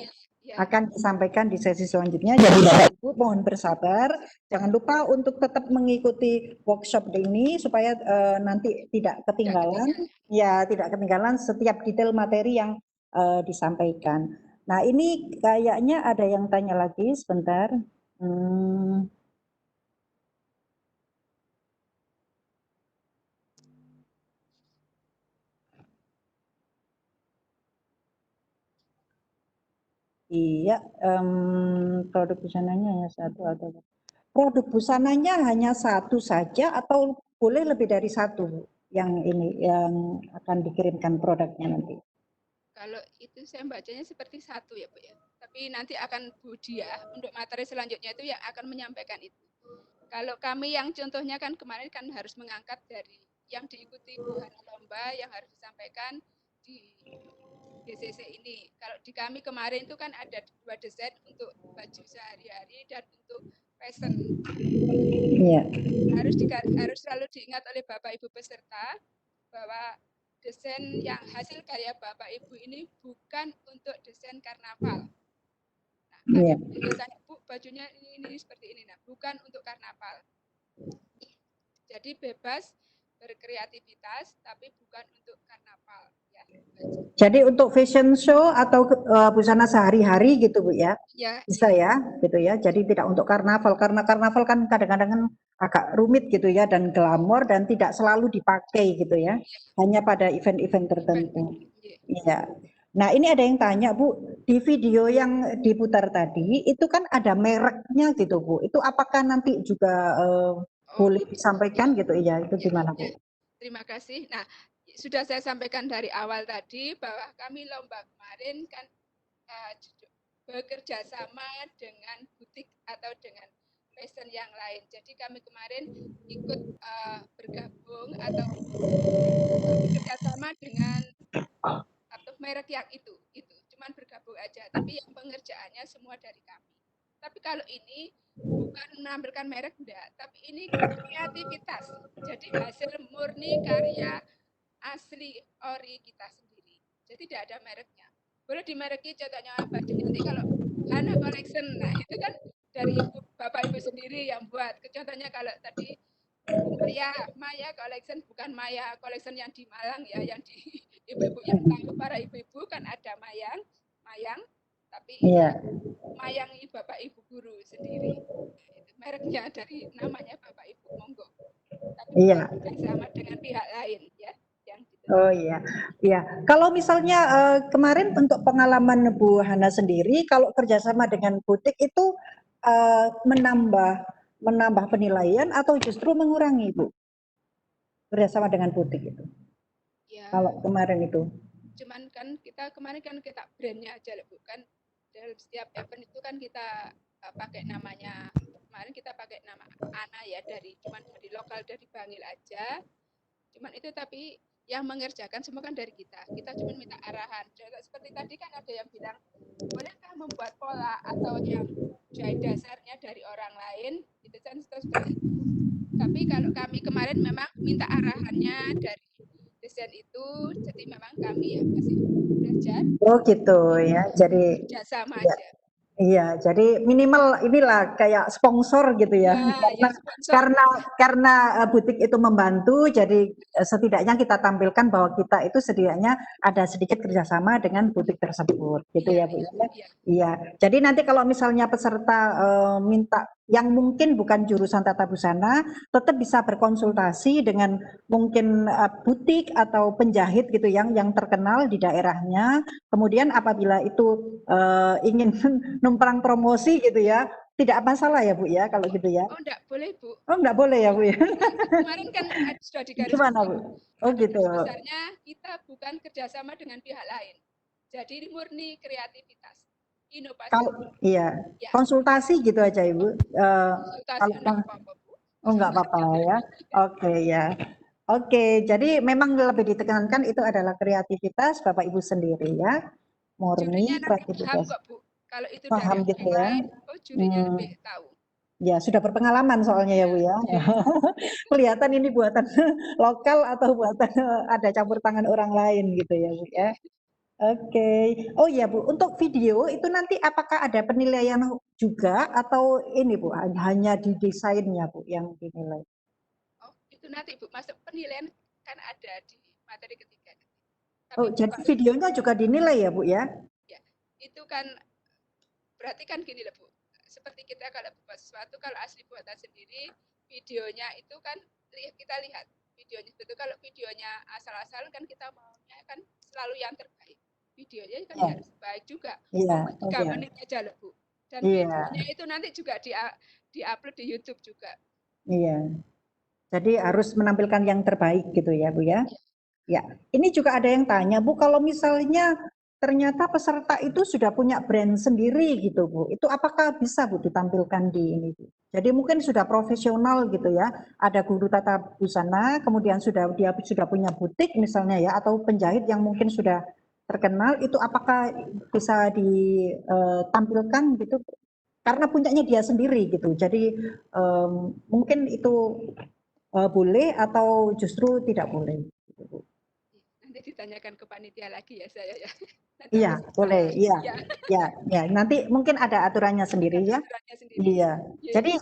Akan disampaikan di sesi selanjutnya. Jadi Bapak Ibu mohon bersabar. Jangan lupa untuk tetap mengikuti workshop ini supaya nanti tidak ketinggalan. Ya, tidak ketinggalan setiap detail materi yang disampaikan. Nah, ini kayaknya ada yang tanya lagi sebentar. Iya, produk busananya hanya satu atau produk busananya hanya satu saja atau boleh lebih dari satu yang ini yang akan dikirimkan produknya nanti? Kalau itu saya bacanya seperti satu ya Bu ya. Tapi nanti akan Bu Dia untuk materi selanjutnya itu yang akan menyampaikan itu. Kalau kami yang contohnya kan kemarin kan harus mengangkat dari yang diikuti buahana lomba yang harus disampaikan di GCC ini. Kalau di kami kemarin itu kan ada 2 desain untuk baju sehari-hari dan untuk fashion. Iya. Harus selalu diingat oleh Bapak Ibu peserta bahwa desain yang hasil karya Bapak Ibu ini bukan untuk desain karnaval. Nah, ada tanya, Bu, bajunya ini seperti ini. Nah, bukan untuk karnaval. Jadi bebas berkreativitas, tapi bukan untuk karnaval. Ya. Jadi untuk fashion show atau busana sehari-hari gitu Bu ya, Ya, bisa ya, gitu ya. Jadi tidak untuk karnaval, karena karnaval kan kadang-kadang kan agak rumit gitu ya dan glamor dan tidak selalu dipakai gitu ya, hanya pada event-event tertentu. iya. Iya. Nah ini ada yang tanya Bu, di video yang diputar tadi itu kan ada mereknya gitu Bu, itu apakah nanti juga Oh, boleh disampaikan gitu ya, itu ya, gimana ya. Bu? Terima kasih. Nah, sudah saya sampaikan dari awal tadi bahwa kami lomba kemarin kan bekerja sama dengan butik atau dengan fashion yang lain. Jadi kami kemarin ikut bergabung atau bekerja sama dengan atau merek yang itu. Cuman bergabung aja. Tapi yang pengerjaannya semua dari kami. Tapi kalau ini bukan menampilkan merek enggak, tapi ini kreativitas. Jadi hasil murni karya asli ori kita sendiri. Jadi tidak ada mereknya. Boleh dimereki contohnya baju nanti kalau Hana Collection, nah itu kan dari Bapak Ibu sendiri yang buat. Contohnya kalau tadi Bu Maya, Maya Collection bukan Maya Collection yang di Malang ya, yang di ibu-ibu yang tahu para ibu-ibu kan ada Mayang, tapi ini Iya, Mayang Bapak Ibu guru sendiri. Itu mereknya dari namanya Bapak Ibu, monggo. Tapi bukan iya. bersama dengan pihak lain ya, yang gitu. Oh iya, iya. Kalau misalnya kemarin untuk pengalaman Bu Hana sendiri, kalau kerjasama dengan butik itu menambah penilaian atau justru mengurangi Bu? Kerjasama dengan butik itu. Ya, Kalau kemarin itu. cuman kan kita kemarin kan kita brandnya aja lah Bu, kan dalam setiap event itu kan kita pakai namanya, kemarin kita pakai nama Ana ya, cuman dari lokal, dari Bangil aja. Cuman itu tapi yang mengerjakan semua kan dari kita cuma minta arahan. Seperti tadi kan ada yang bilang bolehkah membuat pola atau yang dasarnya dari orang lain, itu kan seperti itu. Tapi kalau kami kemarin memang minta arahannya dari desain itu, jadi memang kami yang masih belajar, Oh gitu ya. Jadi kerjasama ya, aja. iya, jadi minimal inilah kayak sponsor gitu ya. Ya, Karena ya sponsor. karena karena butik itu membantu, jadi setidaknya kita tampilkan bahwa kita itu setidaknya ada sedikit kerjasama dengan butik tersebut, gitu Iya, ya Bu iya, ya. iya. Iya. Jadi nanti kalau misalnya peserta minta yang mungkin bukan jurusan tata busana, tetap bisa berkonsultasi dengan mungkin butik atau penjahit gitu yang terkenal di daerahnya. Kemudian apabila itu ingin numpang promosi gitu ya, tidak masalah ya Bu ya kalau gitu ya. Oh, enggak boleh Bu. Oh enggak boleh ya Bu ya. Kemarin kan sudah digaris Gimana besar. Bu? Oh gitu. Garis besarnya kita bukan kerjasama dengan pihak lain. Jadi murni kreativitas, inovasi. Kalau iya, Ya, konsultasi gitu aja Ibu. konsultasi Kalau enggak apa-apa Bu. oh enggak apa-apa ya. Oke ya. Oke, jadi memang lebih ditekankan itu adalah kreativitas Bapak Ibu sendiri ya. Jurinya Murni nanti paham kreativitas. kok Bu. Kalau itu dari Paham gitu orang ya. lain, oh jurinya Hmm. lebih tahu. Ya, sudah berpengalaman soalnya ya Ya, Bu ya. ya. Kelihatan ini buatan lokal atau buatan ada campur tangan orang lain gitu ya Bu ya. Oke. Oh iya Bu, untuk video itu nanti apakah ada penilaian juga atau ini Bu hanya di desainnya Bu yang dinilai? Oh, itu nanti Bu masuk penilaian kan ada di materi ketiga. Oh, Tapi Bu jadi kalau videonya juga dinilai ya Bu ya? ya itu kan berarti kan gini lah Bu. Seperti kita kalau buat sesuatu, kalau asli buatan sendiri, videonya itu kan kita lihat videonya. Betul, kalau videonya asal-asalan kan kita maunya kan selalu yang terbaik. Videonya kan Iya. harus baik juga. Iya, Oh, oh 3 iya. menit aja loh Bu. Dan Iya, videonya itu nanti juga di-upload di YouTube juga. iya. Jadi harus menampilkan yang terbaik gitu ya Bu ya? Ya. Ya, ini juga ada yang tanya Bu, kalau misalnya ternyata peserta itu sudah punya brand sendiri gitu Bu, itu apakah bisa Bu ditampilkan di ini Bu? Jadi mungkin sudah profesional gitu ya, ada guru tata busana, kemudian dia sudah punya butik misalnya ya, atau penjahit yang mungkin sudah terkenal, itu apakah bisa ditampilkan gitu? Karena punyanya dia sendiri gitu, jadi mungkin itu boleh atau justru tidak boleh? Gitu, Bu. Nanti ditanyakan ke panitia lagi ya saya ya. Nanti Iya, habis boleh. Iya, ya ya, ya. Nanti mungkin ada aturannya sendiri ada ya. aturannya sendiri. Iya. Ya. Jadi,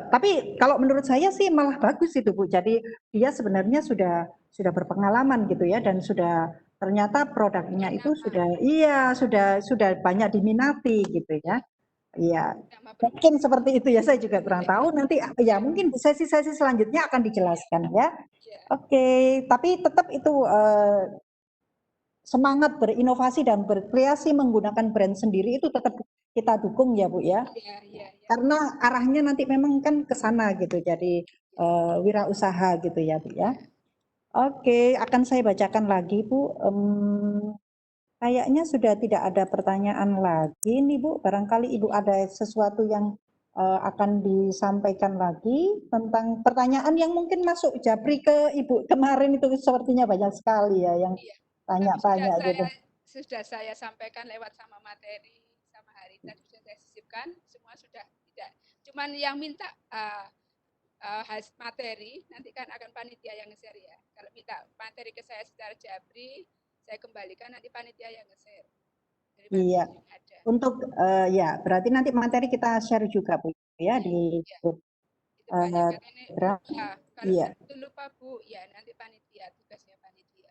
tapi kalau menurut saya sih malah bagus itu Bu. Jadi dia sebenarnya sudah berpengalaman gitu ya dan sudah ternyata produknya itu nama. sudah banyak diminati gitu ya. Iya, Nama mungkin seperti itu ya, saya juga kurang tahu. Nanti ya ya. mungkin di sesi-sesi selanjutnya akan dijelaskan ya. Ya. Oke, tapi tetap itu semangat berinovasi dan berkreasi menggunakan brand sendiri itu tetap kita dukung ya Bu ya. Ya, ya, ya. Karena arahnya nanti memang kan ke sana gitu, jadi wirausaha gitu ya Bu ya. Oke, akan saya bacakan lagi Bu. Kayaknya sudah tidak ada pertanyaan lagi nih Bu. Barangkali Ibu ada sesuatu yang akan disampaikan lagi tentang pertanyaan yang mungkin masuk Japri ke Ibu kemarin itu sepertinya banyak sekali ya yang Iya. Tapi tanya-tanya gitu. sudah saya sampaikan lewat sama materi sama Harita sudah saya sisipkan, semua sudah tidak. Cuman yang minta materi nanti kan akan panitia yang nge-share ya. Kalau minta materi ke saya secara Japri, saya kembalikan nanti panitia yang nge-share. Iya. Yang ada. Untuk ya berarti nanti materi kita share juga Bu ya di grup. Itu banyak kan ini lupa. Kalau Iya. itu lupa Bu, ya nanti panitia, tugasnya panitia.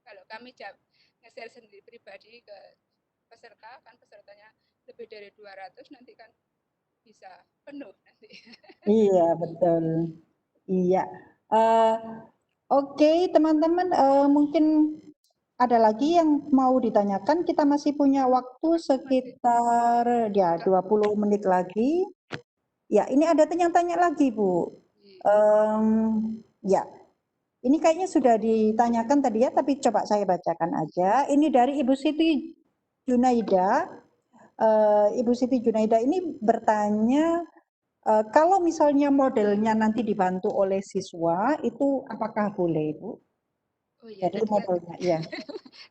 Kalau kami nge-share sendiri pribadi ke peserta, kan pesertanya lebih dari 200, nanti kan bisa penuh nanti. Iya, betul. Iya. Oke, teman-teman, mungkin ada lagi yang mau ditanyakan. Kita masih punya waktu sekitar ya 20 menit lagi. Ya, ini ada yang tanya lagi, Bu. Ya, ini kayaknya sudah ditanyakan tadi ya, tapi coba saya bacakan aja. Ini dari Ibu Siti Junaida. Ibu Siti Junaida ini bertanya, kalau misalnya modelnya nanti dibantu oleh siswa, itu apakah boleh, Bu? Oh iya, Jadi modelnya, iya.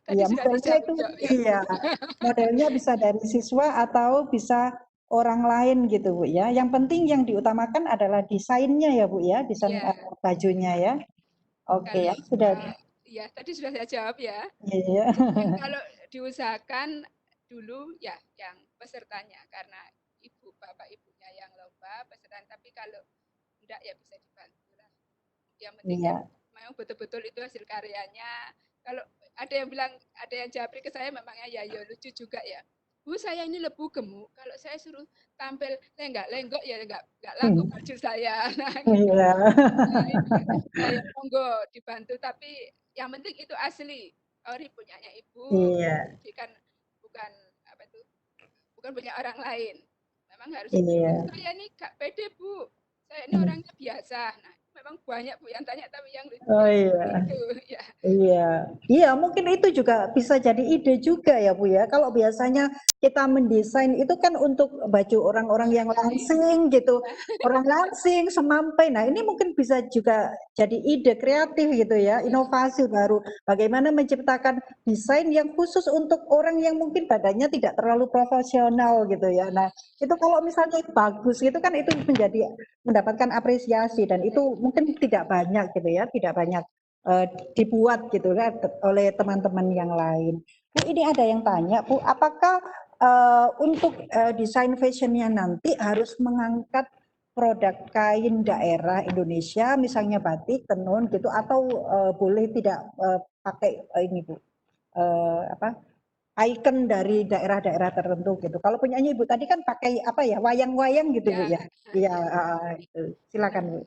tadi Iya, sudah modelnya dijawab. itu, iya. Modelnya bisa dari siswa atau bisa orang lain gitu, Bu ya. Yang penting yang diutamakan adalah desainnya ya, Bu ya, desain bajunya ya. Oke ya, sudah. Ya, tadi sudah saya jawab ya. Iya. Kalau diusahakan dulu ya yang pesertanya, karena ibu bapak ibunya yang lomba peserta, tapi kalau enggak ya bisa dibantu lah. Yang penting Iya. memang betul-betul itu hasil karyanya. Kalau ada yang bilang, ada yang japri ke saya memangnya ya lucu juga ya. Bu, saya ini lebu gemuk, kalau saya suruh tampil lenggak-lenggok ya enggak laku baju saya. Nah, gitu. Iya. Nah, ya monggo dibantu, tapi yang penting itu asli ori punyanya ibu. Iya. Bukan bukan apa itu, bukan punya orang lain. Memang harus Iya. saya ini gak pede Bu, saya ini orangnya biasa. Nah, memang banyak Bu yang tanya, tapi yang lucu Oh ya iya. itu ya. Iya, iya mungkin itu juga bisa jadi ide juga ya Bu ya. Kalau biasanya kita mendesain itu kan untuk baju orang-orang yang langsing gitu, orang langsing, semampai. Nah ini mungkin bisa juga jadi ide kreatif gitu ya, inovasi baru. Bagaimana menciptakan desain yang khusus untuk orang yang mungkin badannya tidak terlalu profesional gitu ya. Nah itu kalau misalnya bagus itu kan itu mendapatkan apresiasi dan itu mungkin tidak banyak gitu ya, tidak banyak dibuat gitu kan oleh teman-teman yang lain. Bu, ini ada yang tanya, Bu, apakah untuk desain fashionnya nanti harus mengangkat produk kain daerah Indonesia, misalnya batik, tenun gitu, atau boleh tidak pakai ini Bu, apa ikon dari daerah-daerah tertentu gitu. Kalau punyanya Ibu tadi kan pakai apa ya, wayang-wayang gitu Bu ya. Iya, itu. Silakan Bu.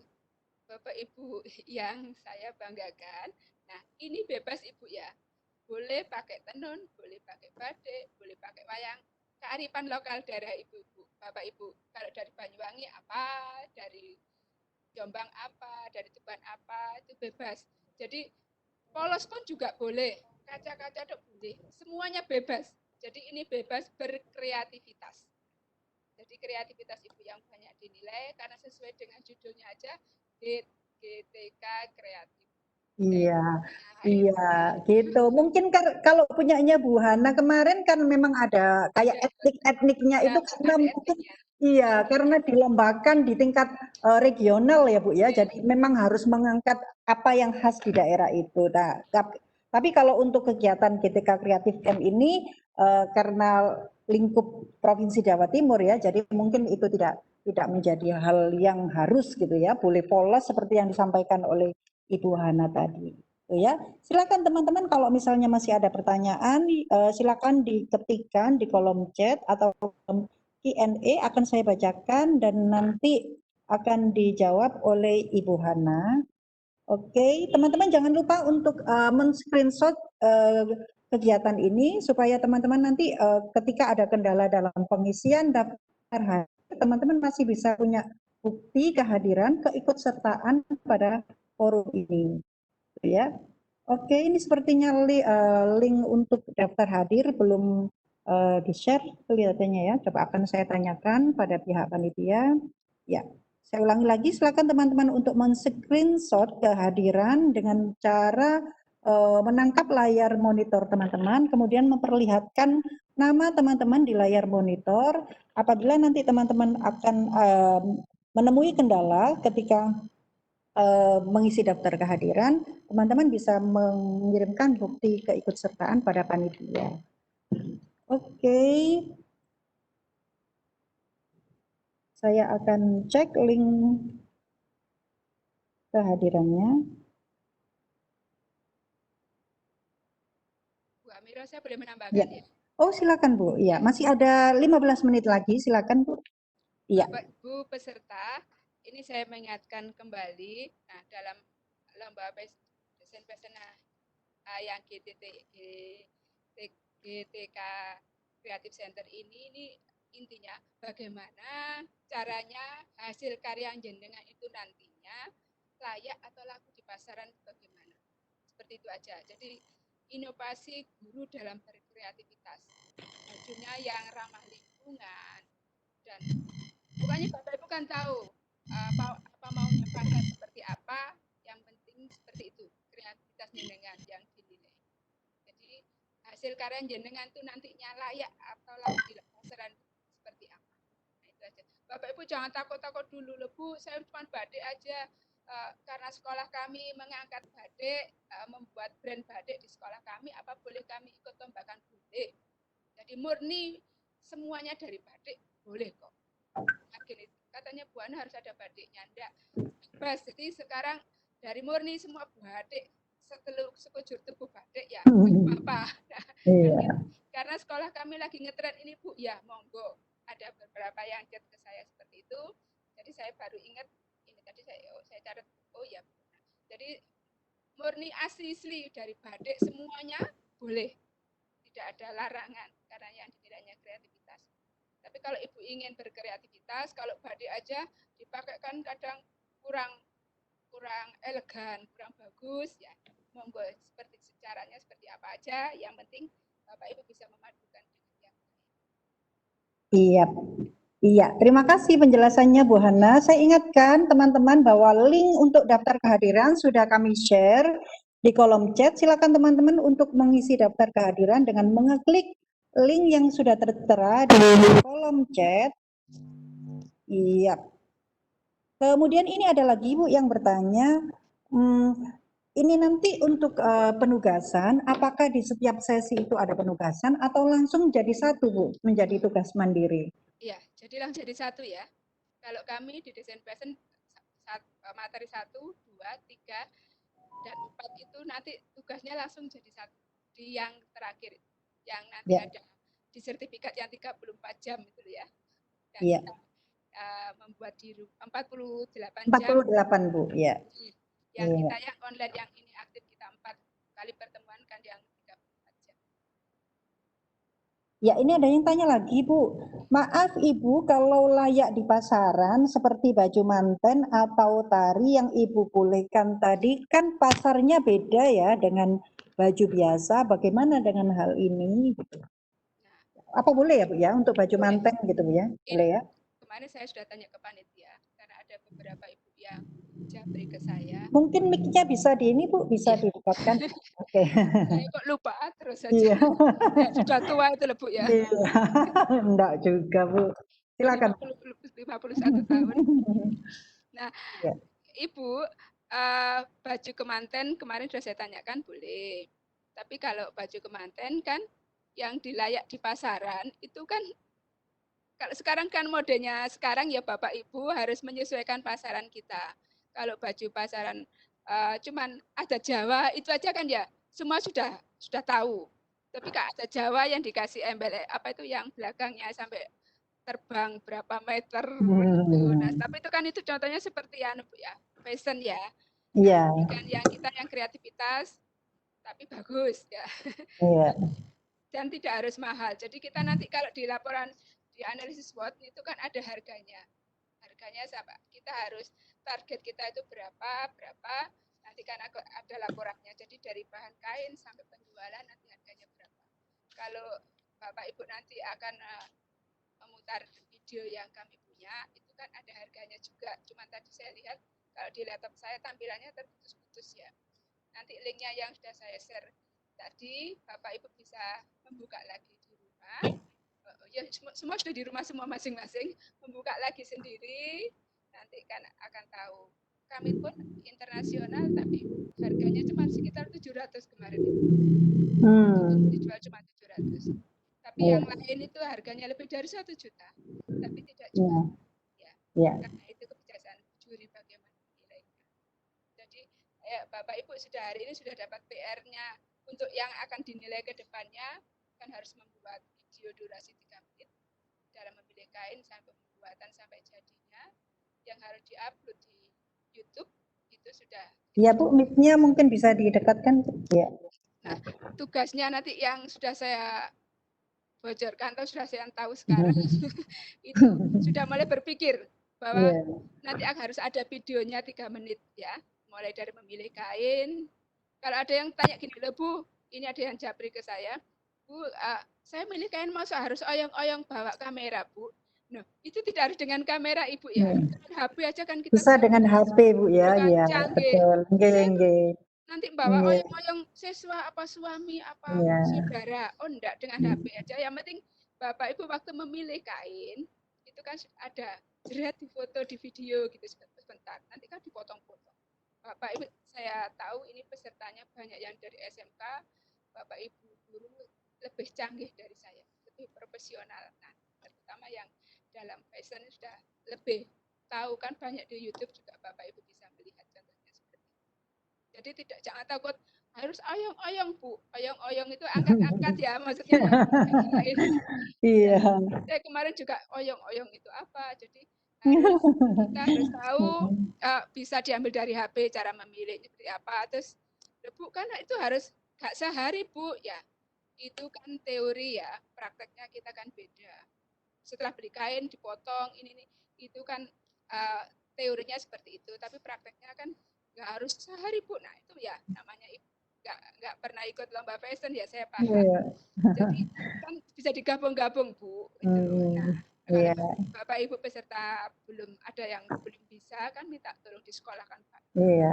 Bapak Ibu yang saya banggakan, nah ini bebas Ibu ya, boleh pakai tenun, boleh pakai batik, boleh pakai wayang, kearifan lokal daerah Ibu-ibu, Bapak Ibu. Kalau dari Banyuwangi apa, dari Jombang apa, dari Tuban apa, itu bebas. Jadi polos pun juga boleh, kaca-kaca itu boleh, semuanya bebas. Jadi ini bebas berkreativitas. Jadi kreativitas Ibu yang banyak dinilai karena sesuai dengan judulnya aja, GTK Kreatif. Iya, iya, gitu. Mungkin kalau punyanya Bu Hana kemarin kan memang ada kayak etnik-etniknya itu karena mungkin iya, karena dilombakan di tingkat regional ya Bu ya. Jadi memang harus mengangkat apa yang khas di daerah itu. Nah, tapi kalau untuk kegiatan GTK Kreatif Camp ini karena lingkup Provinsi Jawa Timur ya, jadi mungkin itu tidak menjadi hal yang harus gitu ya. Boleh polos seperti yang disampaikan oleh Ibu Hana tadi. Ya. Silakan teman-teman kalau misalnya masih ada pertanyaan, silakan diketikkan di kolom chat atau Q&A akan saya bacakan dan nanti akan dijawab oleh Ibu Hana. Oke, teman-teman jangan lupa untuk men-screenshot kegiatan ini supaya teman-teman nanti ketika ada kendala dalam pengisian daftar hadir, teman-teman masih bisa punya bukti kehadiran keikutsertaan pada forum ini. Ya. Oke, ini sepertinya link untuk daftar hadir belum di-share kelihatannya ya. Coba akan saya tanyakan pada pihak panitia. Ya, saya ulangi lagi, silakan teman-teman untuk men-screenshot kehadiran dengan cara menangkap layar monitor teman-teman, kemudian memperlihatkan nama teman-teman di layar monitor. Apabila nanti teman-teman akan menemui kendala ketika mengisi daftar kehadiran, teman-teman bisa mengirimkan bukti keikutsertaan pada panitia. Oke. Saya akan cek link kehadirannya. Bu Amiro, saya boleh menambahkan Ya. ya? Oh, silakan Bu. Ya, masih ada 15 menit lagi, silakan Bu. Iya. Bapak Ibu peserta, ini saya mengingatkan kembali, nah dalam lomba desain pesona yang GTK Creative Center ini intinya bagaimana caranya hasil karya jenengan itu nantinya layak atau laku di pasaran bagaimana. Seperti itu aja. Jadi inovasi guru dalam berkreativitas. Bajunya yang ramah lingkungan dan pokoknya Bapak Ibu kan tahu apa maunya pasar seperti apa, yang penting seperti itu kreativitas jenengan yang dinilai. Jadi hasil karya jenengan itu nantinya layak atau laku di pasaran seperti apa. Nah, itu aja. Bapak Ibu jangan takut-takut dulu, Bu. Saya cuma batik aja. Karena sekolah kami mengangkat batik, membuat brand batik di sekolah kami, apa boleh kami ikut lombakan? Boleh. Jadi murni semuanya dari batik, boleh kok. Katanya Bu Ana harus ada batiknya, enggak. Bebas. Jadi sekarang dari murni semua batik, sekujur tubuh batik ya, apa-apa. Nah, Iya. karena sekolah kami lagi ngetren ini Bu, ya monggo. Ada beberapa yang chat ke saya seperti itu. Jadi saya baru ingat ini tadi saya catat, oh ya. Jadi murni asli dari batik semuanya boleh. Tidak ada larangan karena yang dinilainya kreativitas. Tapi kalau Ibu ingin berkreativitas, kalau batik aja dipakai kan kadang kurang elegan, kurang bagus ya. Monggo seperti caranya seperti apa aja, yang penting Bapak Ibu bisa memadukan dengan yang lain. Iya. Iya, terima kasih penjelasannya Bu Hana. Saya ingatkan teman-teman bahwa link untuk daftar kehadiran sudah kami share di kolom chat. Silakan teman-teman untuk mengisi daftar kehadiran dengan mengeklik link yang sudah tertera di kolom chat. Iya. Kemudian ini ada lagi Bu yang bertanya, ini nanti untuk penugasan, apakah di setiap sesi itu ada penugasan atau langsung jadi satu Bu, menjadi tugas mandiri? Iya, jadi langsung jadi satu ya. Kalau kami di desain fashion materi 1, 2, 3, dan 4 itu nanti tugasnya langsung jadi satu. Di yang terakhir, yang nanti Ya. ada di sertifikat yang 34 jam itu ya. Yang Iya. kita membuat di 48 jam. 48 Bu, ya. Yang Iya. kita yang online yang ini aktif kita 4 kali pertemuan kan yang 34 jam. Ya, ini ada yang tanya lagi, Bu. Maaf, Ibu, kalau layak di pasaran seperti baju manten atau tari yang Ibu bolehkan tadi, kan pasarnya beda ya dengan baju biasa. Bagaimana dengan hal ini? Nah, Apa boleh ya, Bu, ya, untuk baju boleh. manten gitu, Bu, ya? Boleh ya? Kemarin saya sudah tanya ke panitia, karena ada beberapa ibu yang japri ke saya. Mungkin mic-nya bisa di ini, Bu, bisa Iya. didekatkan. Oke. Saya kok lupa terus saja. Iya. Ya, sudah tua itu loh Bu ya. Iya. Enggak juga, Bu. Silakan. 51 tahun. Nah, Ya. Ibu, baju kemanten kemarin sudah saya tanyakan boleh. Tapi kalau baju kemanten kan yang dilayak di pasaran itu kan kalau sekarang kan modenya sekarang ya Bapak Ibu harus menyesuaikan pasaran kita. Kalau baju pasaran cuman ada Jawa itu aja kan ya, semua sudah tahu. Tapi Kak ada Jawa yang dikasih embel apa itu yang belakangnya sampai terbang berapa meter gitu. Nah, tapi itu kan itu contohnya seperti anu Bu ya, fashion ya. Iya, Kan yang kita yang kreativitas tapi bagus ya. iya. Dan tidak harus mahal. Jadi kita nanti kalau di laporan di analisis SWOT itu kan ada harganya. Harganya sama. Kita harus target kita itu berapa, nanti kan ada laporannya. Jadi dari bahan kain sampai penjualan nanti harganya berapa. Kalau Bapak Ibu nanti akan memutar video yang kami punya, itu kan ada harganya juga. Cuman tadi saya lihat kalau di laptop saya tampilannya terputus-putus ya. Nanti linknya yang sudah saya share tadi, Bapak Ibu bisa membuka lagi di rumah. Ya, semua sudah di rumah semua masing-masing, membuka lagi sendiri, nanti kan akan tahu. Kami pun internasional, tapi harganya cuma sekitar 700 kemarin itu. Dijual cuma 700. Tapi yang lain itu harganya lebih dari 1 juta, tapi tidak jual. Ya. Karena itu kebijaksanaan juri bagaimana menilainya. Jadi Bapak Ibu sudah hari ini sudah dapat PR-nya untuk yang akan dinilai ke depannya, kan harus membuat video durasi 3 menit dalam memilih kain sampai pembuatan sampai jadinya yang harus diupload di YouTube itu sudah. Iya Bu, mic-nya mungkin bisa didekatkan. Ya. Nah, tugasnya nanti yang sudah saya bocorkan atau sudah saya tahu sekarang itu sudah mulai berpikir bahwa nanti harus ada videonya 3 menit ya, mulai dari memilih kain. Kalau ada yang tanya gini loh Bu, ini ada yang japri ke saya, Bu, saya milih kain masa harus oyong-oyong bawa kamera Bu. Nah, itu tidak harus dengan kamera Ibu ya, dengan HP aja kan kita bisa dengan HP Bu ya, ya betul. Nanti bawa oyong-oyong siswa apa suami apa saudara, oh enggak, dengan HP aja. Yang penting Bapak Ibu waktu memilih kain itu kan ada jerat di foto di video gitu sebentar, nanti kan dipotong-potong. Bapak Ibu saya tahu ini pesertanya banyak yang dari SMK, Bapak Ibu guru lebih canggih dari saya, lebih profesional. Nah, terutama yang dalam fashion sudah lebih tahu kan, banyak di YouTube juga Bapak Ibu bisa melihat contohnya seperti itu. Jadi jangan takut harus oyong-oyong Bu, oyong-oyong itu angkat-angkat ya maksudnya ya. Iya. Saya kemarin juga oyong-oyong itu apa, jadi kita harus tahu bisa diambil dari HP cara memilih seperti apa. Terus Bu kan itu harus gak sehari Bu ya, itu kan teori ya, prakteknya kita kan beda. Setelah beli kain dipotong ini itu kan teorinya seperti itu, tapi prakteknya kan nggak harus sehari Bu. Nah itu ya namanya nggak pernah ikut lomba fashion ya, saya paham. Jadi kan bisa digabung-gabung Bu. Nah, kalau Bapak Ibu peserta belum ada yang belum bisa kan minta tolong disekolahkan Pak. Iya.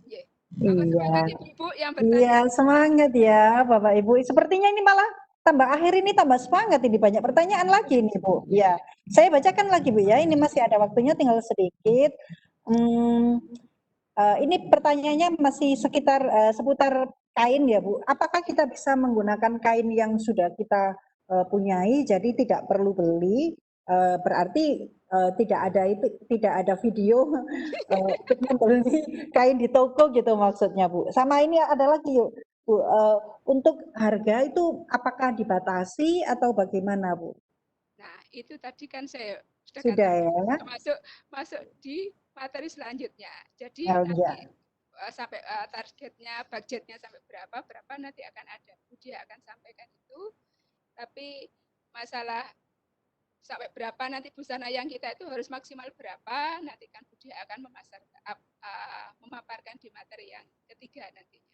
Ya. Semangat Ibu yang bertanya. Iya, semangat ya Bapak Ibu. Sepertinya ini malah tambah akhir ini tambah semangat, ini banyak pertanyaan lagi nih Bu. Ya, saya bacakan lagi Bu ya. Ini masih ada waktunya, tinggal sedikit. Ini pertanyaannya masih seputar kain ya Bu. Apakah kita bisa menggunakan kain yang sudah kita punyai, jadi tidak perlu beli? Berarti tidak ada video membeli kain di toko gitu maksudnya Bu. Sama ini ada lagi yuk Bu, untuk harga itu apakah dibatasi atau bagaimana Bu? Nah itu tadi kan saya sudah ya masuk di materi selanjutnya. Jadi nanti sampai targetnya, budgetnya sampai berapa nanti akan ada. Budi akan sampaikan itu. Tapi masalah sampai berapa nanti busana yang kita itu harus maksimal berapa, nanti kan Budi akan memaparkan di materi yang ketiga nantinya.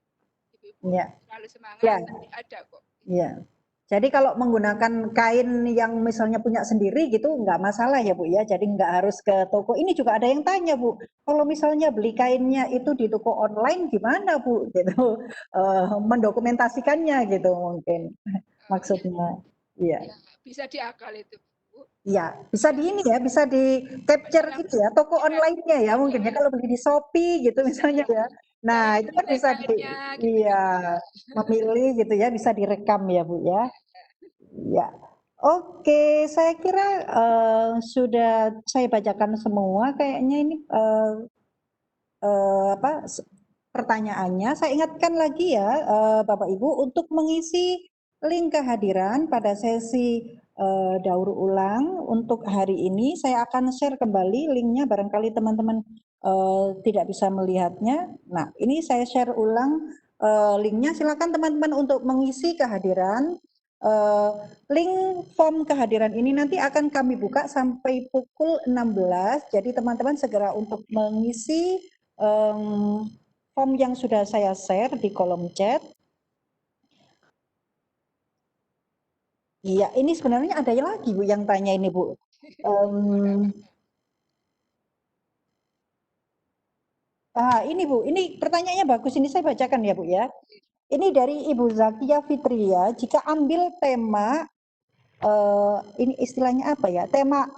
Ibu-ibu selalu semangat, nanti ada kok. Iya. Jadi kalau menggunakan kain yang misalnya punya sendiri gitu nggak masalah ya Bu ya. Jadi nggak harus ke toko. Ini juga ada yang tanya Bu, kalau misalnya beli kainnya itu di toko online gimana Bu? Gitu, mendokumentasikannya gitu mungkin maksudnya. Iya. Ya, bisa diakal itu Bu. Iya, bisa di ini ya, bisa di capture gitu ya, toko online-nya ya mungkin ya, kalau beli di Shopee gitu misalnya ya. Nah itu kan bisa memilih gitu ya, bisa direkam ya Bu ya. Ya, oke, saya kira sudah saya bacakan semua. Kayaknya ini pertanyaannya. Saya ingatkan lagi ya Bapak Ibu untuk mengisi link kehadiran pada sesi daur ulang untuk hari ini. Saya akan share kembali linknya, barangkali teman-teman tidak bisa melihatnya. Nah, ini saya share ulang linknya. Silakan teman-teman untuk mengisi kehadiran. Link form kehadiran ini nanti akan kami buka sampai pukul 16. Jadi teman-teman segera untuk mengisi form yang sudah saya share di kolom chat. Iya, ini sebenarnya ada lagi Bu yang tanya ini Bu. Ini Bu, ini pertanyaannya bagus, ini saya bacakan ya Bu ya. Ini dari Ibu Zakia Fitria, jika ambil tema, ini istilahnya apa ya, tema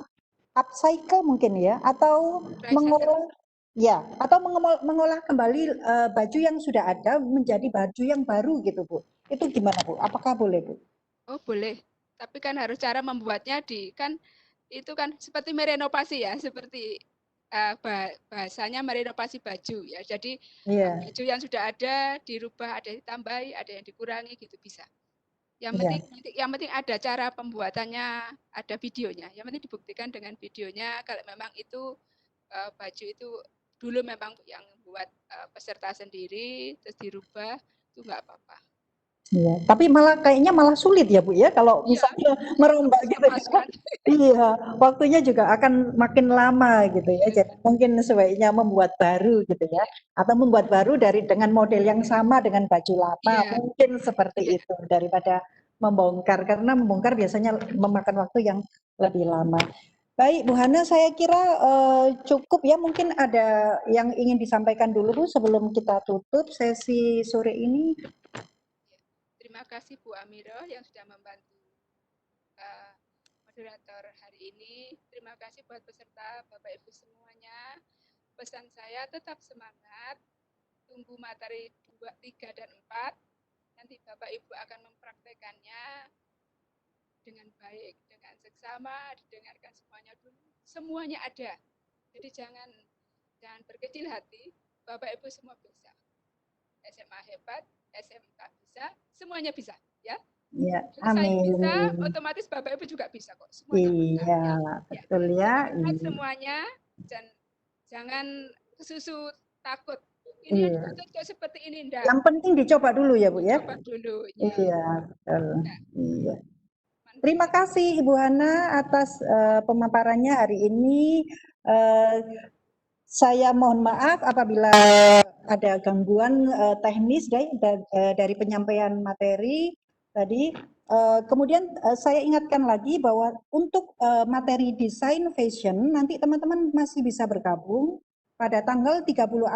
upcycle mungkin ya, atau mengolah, ya, atau mengolah kembali baju yang sudah ada menjadi baju yang baru gitu Bu. Itu gimana Bu? Apakah boleh Bu? Oh boleh, tapi kan harus cara membuatnya itu kan seperti merenovasi ya, seperti bahasanya merenovasi baju ya. Jadi baju yang sudah ada dirubah, ada ditambahi, ada yang dikurangi gitu bisa. Yang penting ada cara pembuatannya, ada videonya. Yang penting dibuktikan dengan videonya kalau memang itu baju itu dulu memang yang buat peserta sendiri terus dirubah itu nggak apa-apa. Iya, tapi kayaknya malah sulit ya Bu ya kalau misalnya merombak gitu ya. Iya, waktunya juga akan makin lama gitu ya. Jadi mungkin sebaiknya membuat baru gitu ya, atau membuat baru dengan model yang sama dengan baju lama, mungkin seperti itu daripada membongkar, karena membongkar biasanya memakan waktu yang lebih lama. Baik Bu Hana, saya kira cukup ya, mungkin ada yang ingin disampaikan dulu Bu sebelum kita tutup sesi sore ini. Terima kasih Bu Amiro yang sudah membantu moderator hari ini. Terima kasih buat peserta Bapak Ibu semuanya. Pesan saya tetap semangat, tunggu materi 2, 3, dan 4. Nanti Bapak Ibu akan mempraktekannya dengan baik, dengan seksama, didengarkan semuanya dulu. Semuanya ada. Jadi jangan berkecil hati, Bapak Ibu semua bisa. SMA hebat, SMK bisa, semuanya bisa ya. Ya, saya amin. bisa, otomatis Bapak Ibu juga bisa kok. Semuanya bisa, ya. Betul ya. Semangat semuanya, dan jangan kesusu takut. Ini kok seperti ini enggak. Yang penting dicoba dulu ya Bu ya. Coba dulu. Iya, betul. Iya. Terima kasih Ibu Hana atas pemaparannya hari ini. Saya mohon maaf apabila ada gangguan teknis dari penyampaian materi tadi. Kemudian saya ingatkan lagi bahwa untuk materi desain fashion nanti teman-teman masih bisa bergabung pada tanggal 31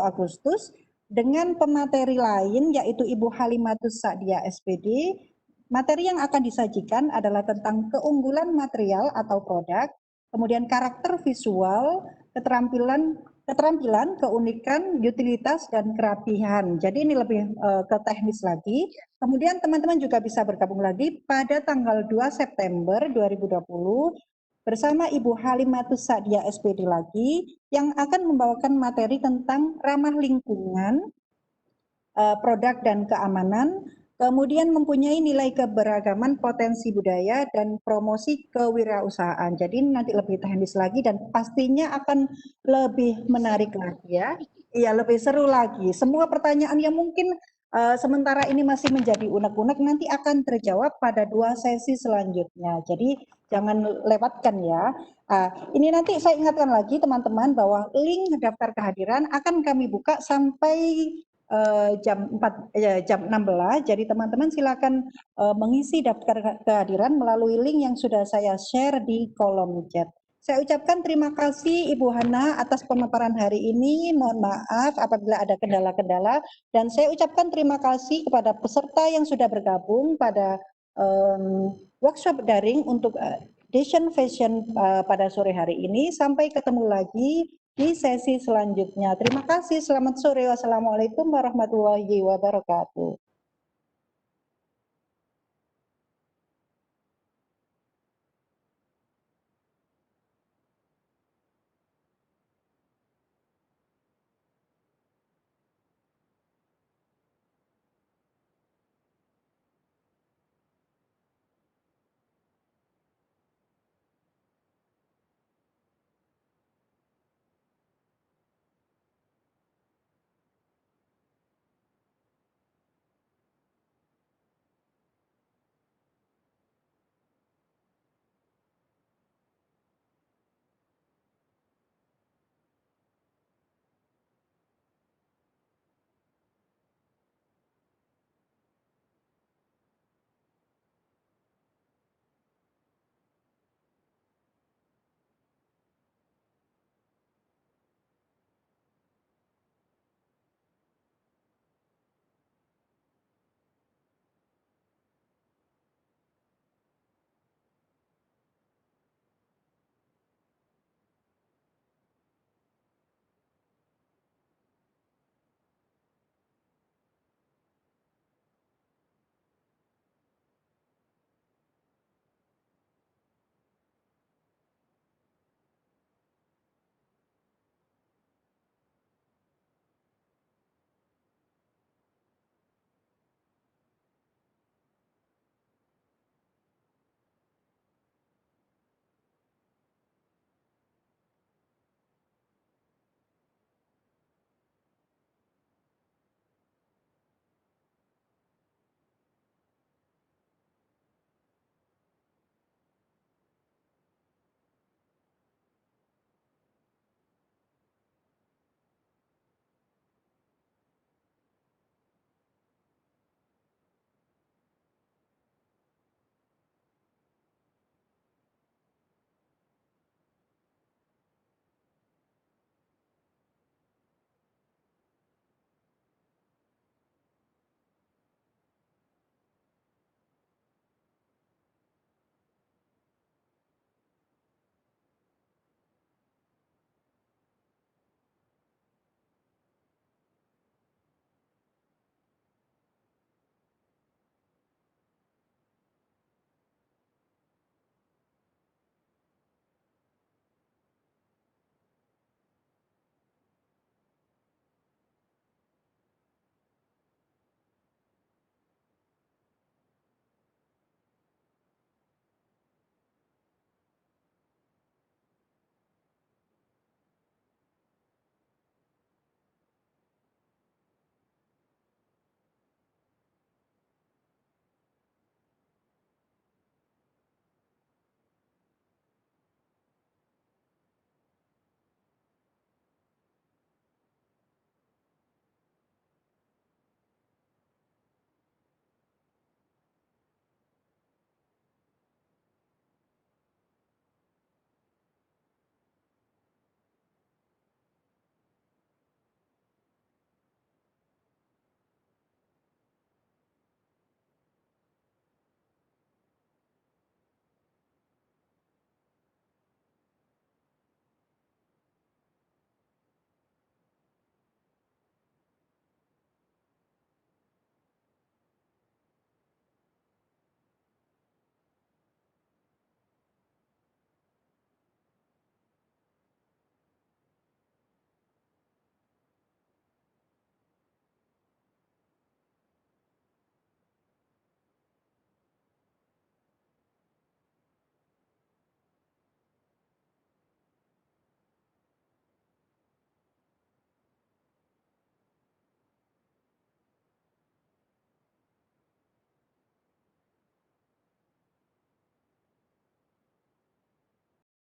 Agustus dengan pemateri lain yaitu Ibu Halimatus Sa'dia SPD. Materi yang akan disajikan adalah tentang keunggulan material atau produk, kemudian karakter visual, keterampilan, keunikan, utilitas, dan kerapihan. Jadi ini lebih ke teknis lagi. Kemudian teman-teman juga bisa bergabung lagi pada tanggal 2 September 2020 bersama Ibu Halimatus Sa'dia SPD lagi yang akan membawakan materi tentang ramah lingkungan, produk dan keamanan, kemudian mempunyai nilai keberagaman, potensi budaya, dan promosi kewirausahaan. Jadi nanti lebih teknis lagi dan pastinya akan lebih menarik lagi ya. Iya, lebih seru lagi. Semua pertanyaan yang mungkin sementara ini masih menjadi unek-unek nanti akan terjawab pada 2 sesi selanjutnya. Jadi jangan lewatkan ya. Ini nanti saya ingatkan lagi teman-teman bahwa link daftar kehadiran akan kami buka sampai jam 16. Jadi teman-teman silakan mengisi daftar kehadiran melalui link yang sudah saya share di kolom chat. Saya ucapkan terima kasih Ibu Hana atas pemaparan hari ini. Mohon maaf apabila ada kendala-kendala dan saya ucapkan terima kasih kepada peserta yang sudah bergabung pada workshop daring untuk Desain Fashion pada sore hari ini. Sampai ketemu lagi di sesi selanjutnya. Terima kasih, selamat sore. Wassalamualaikum warahmatullahi wabarakatuh.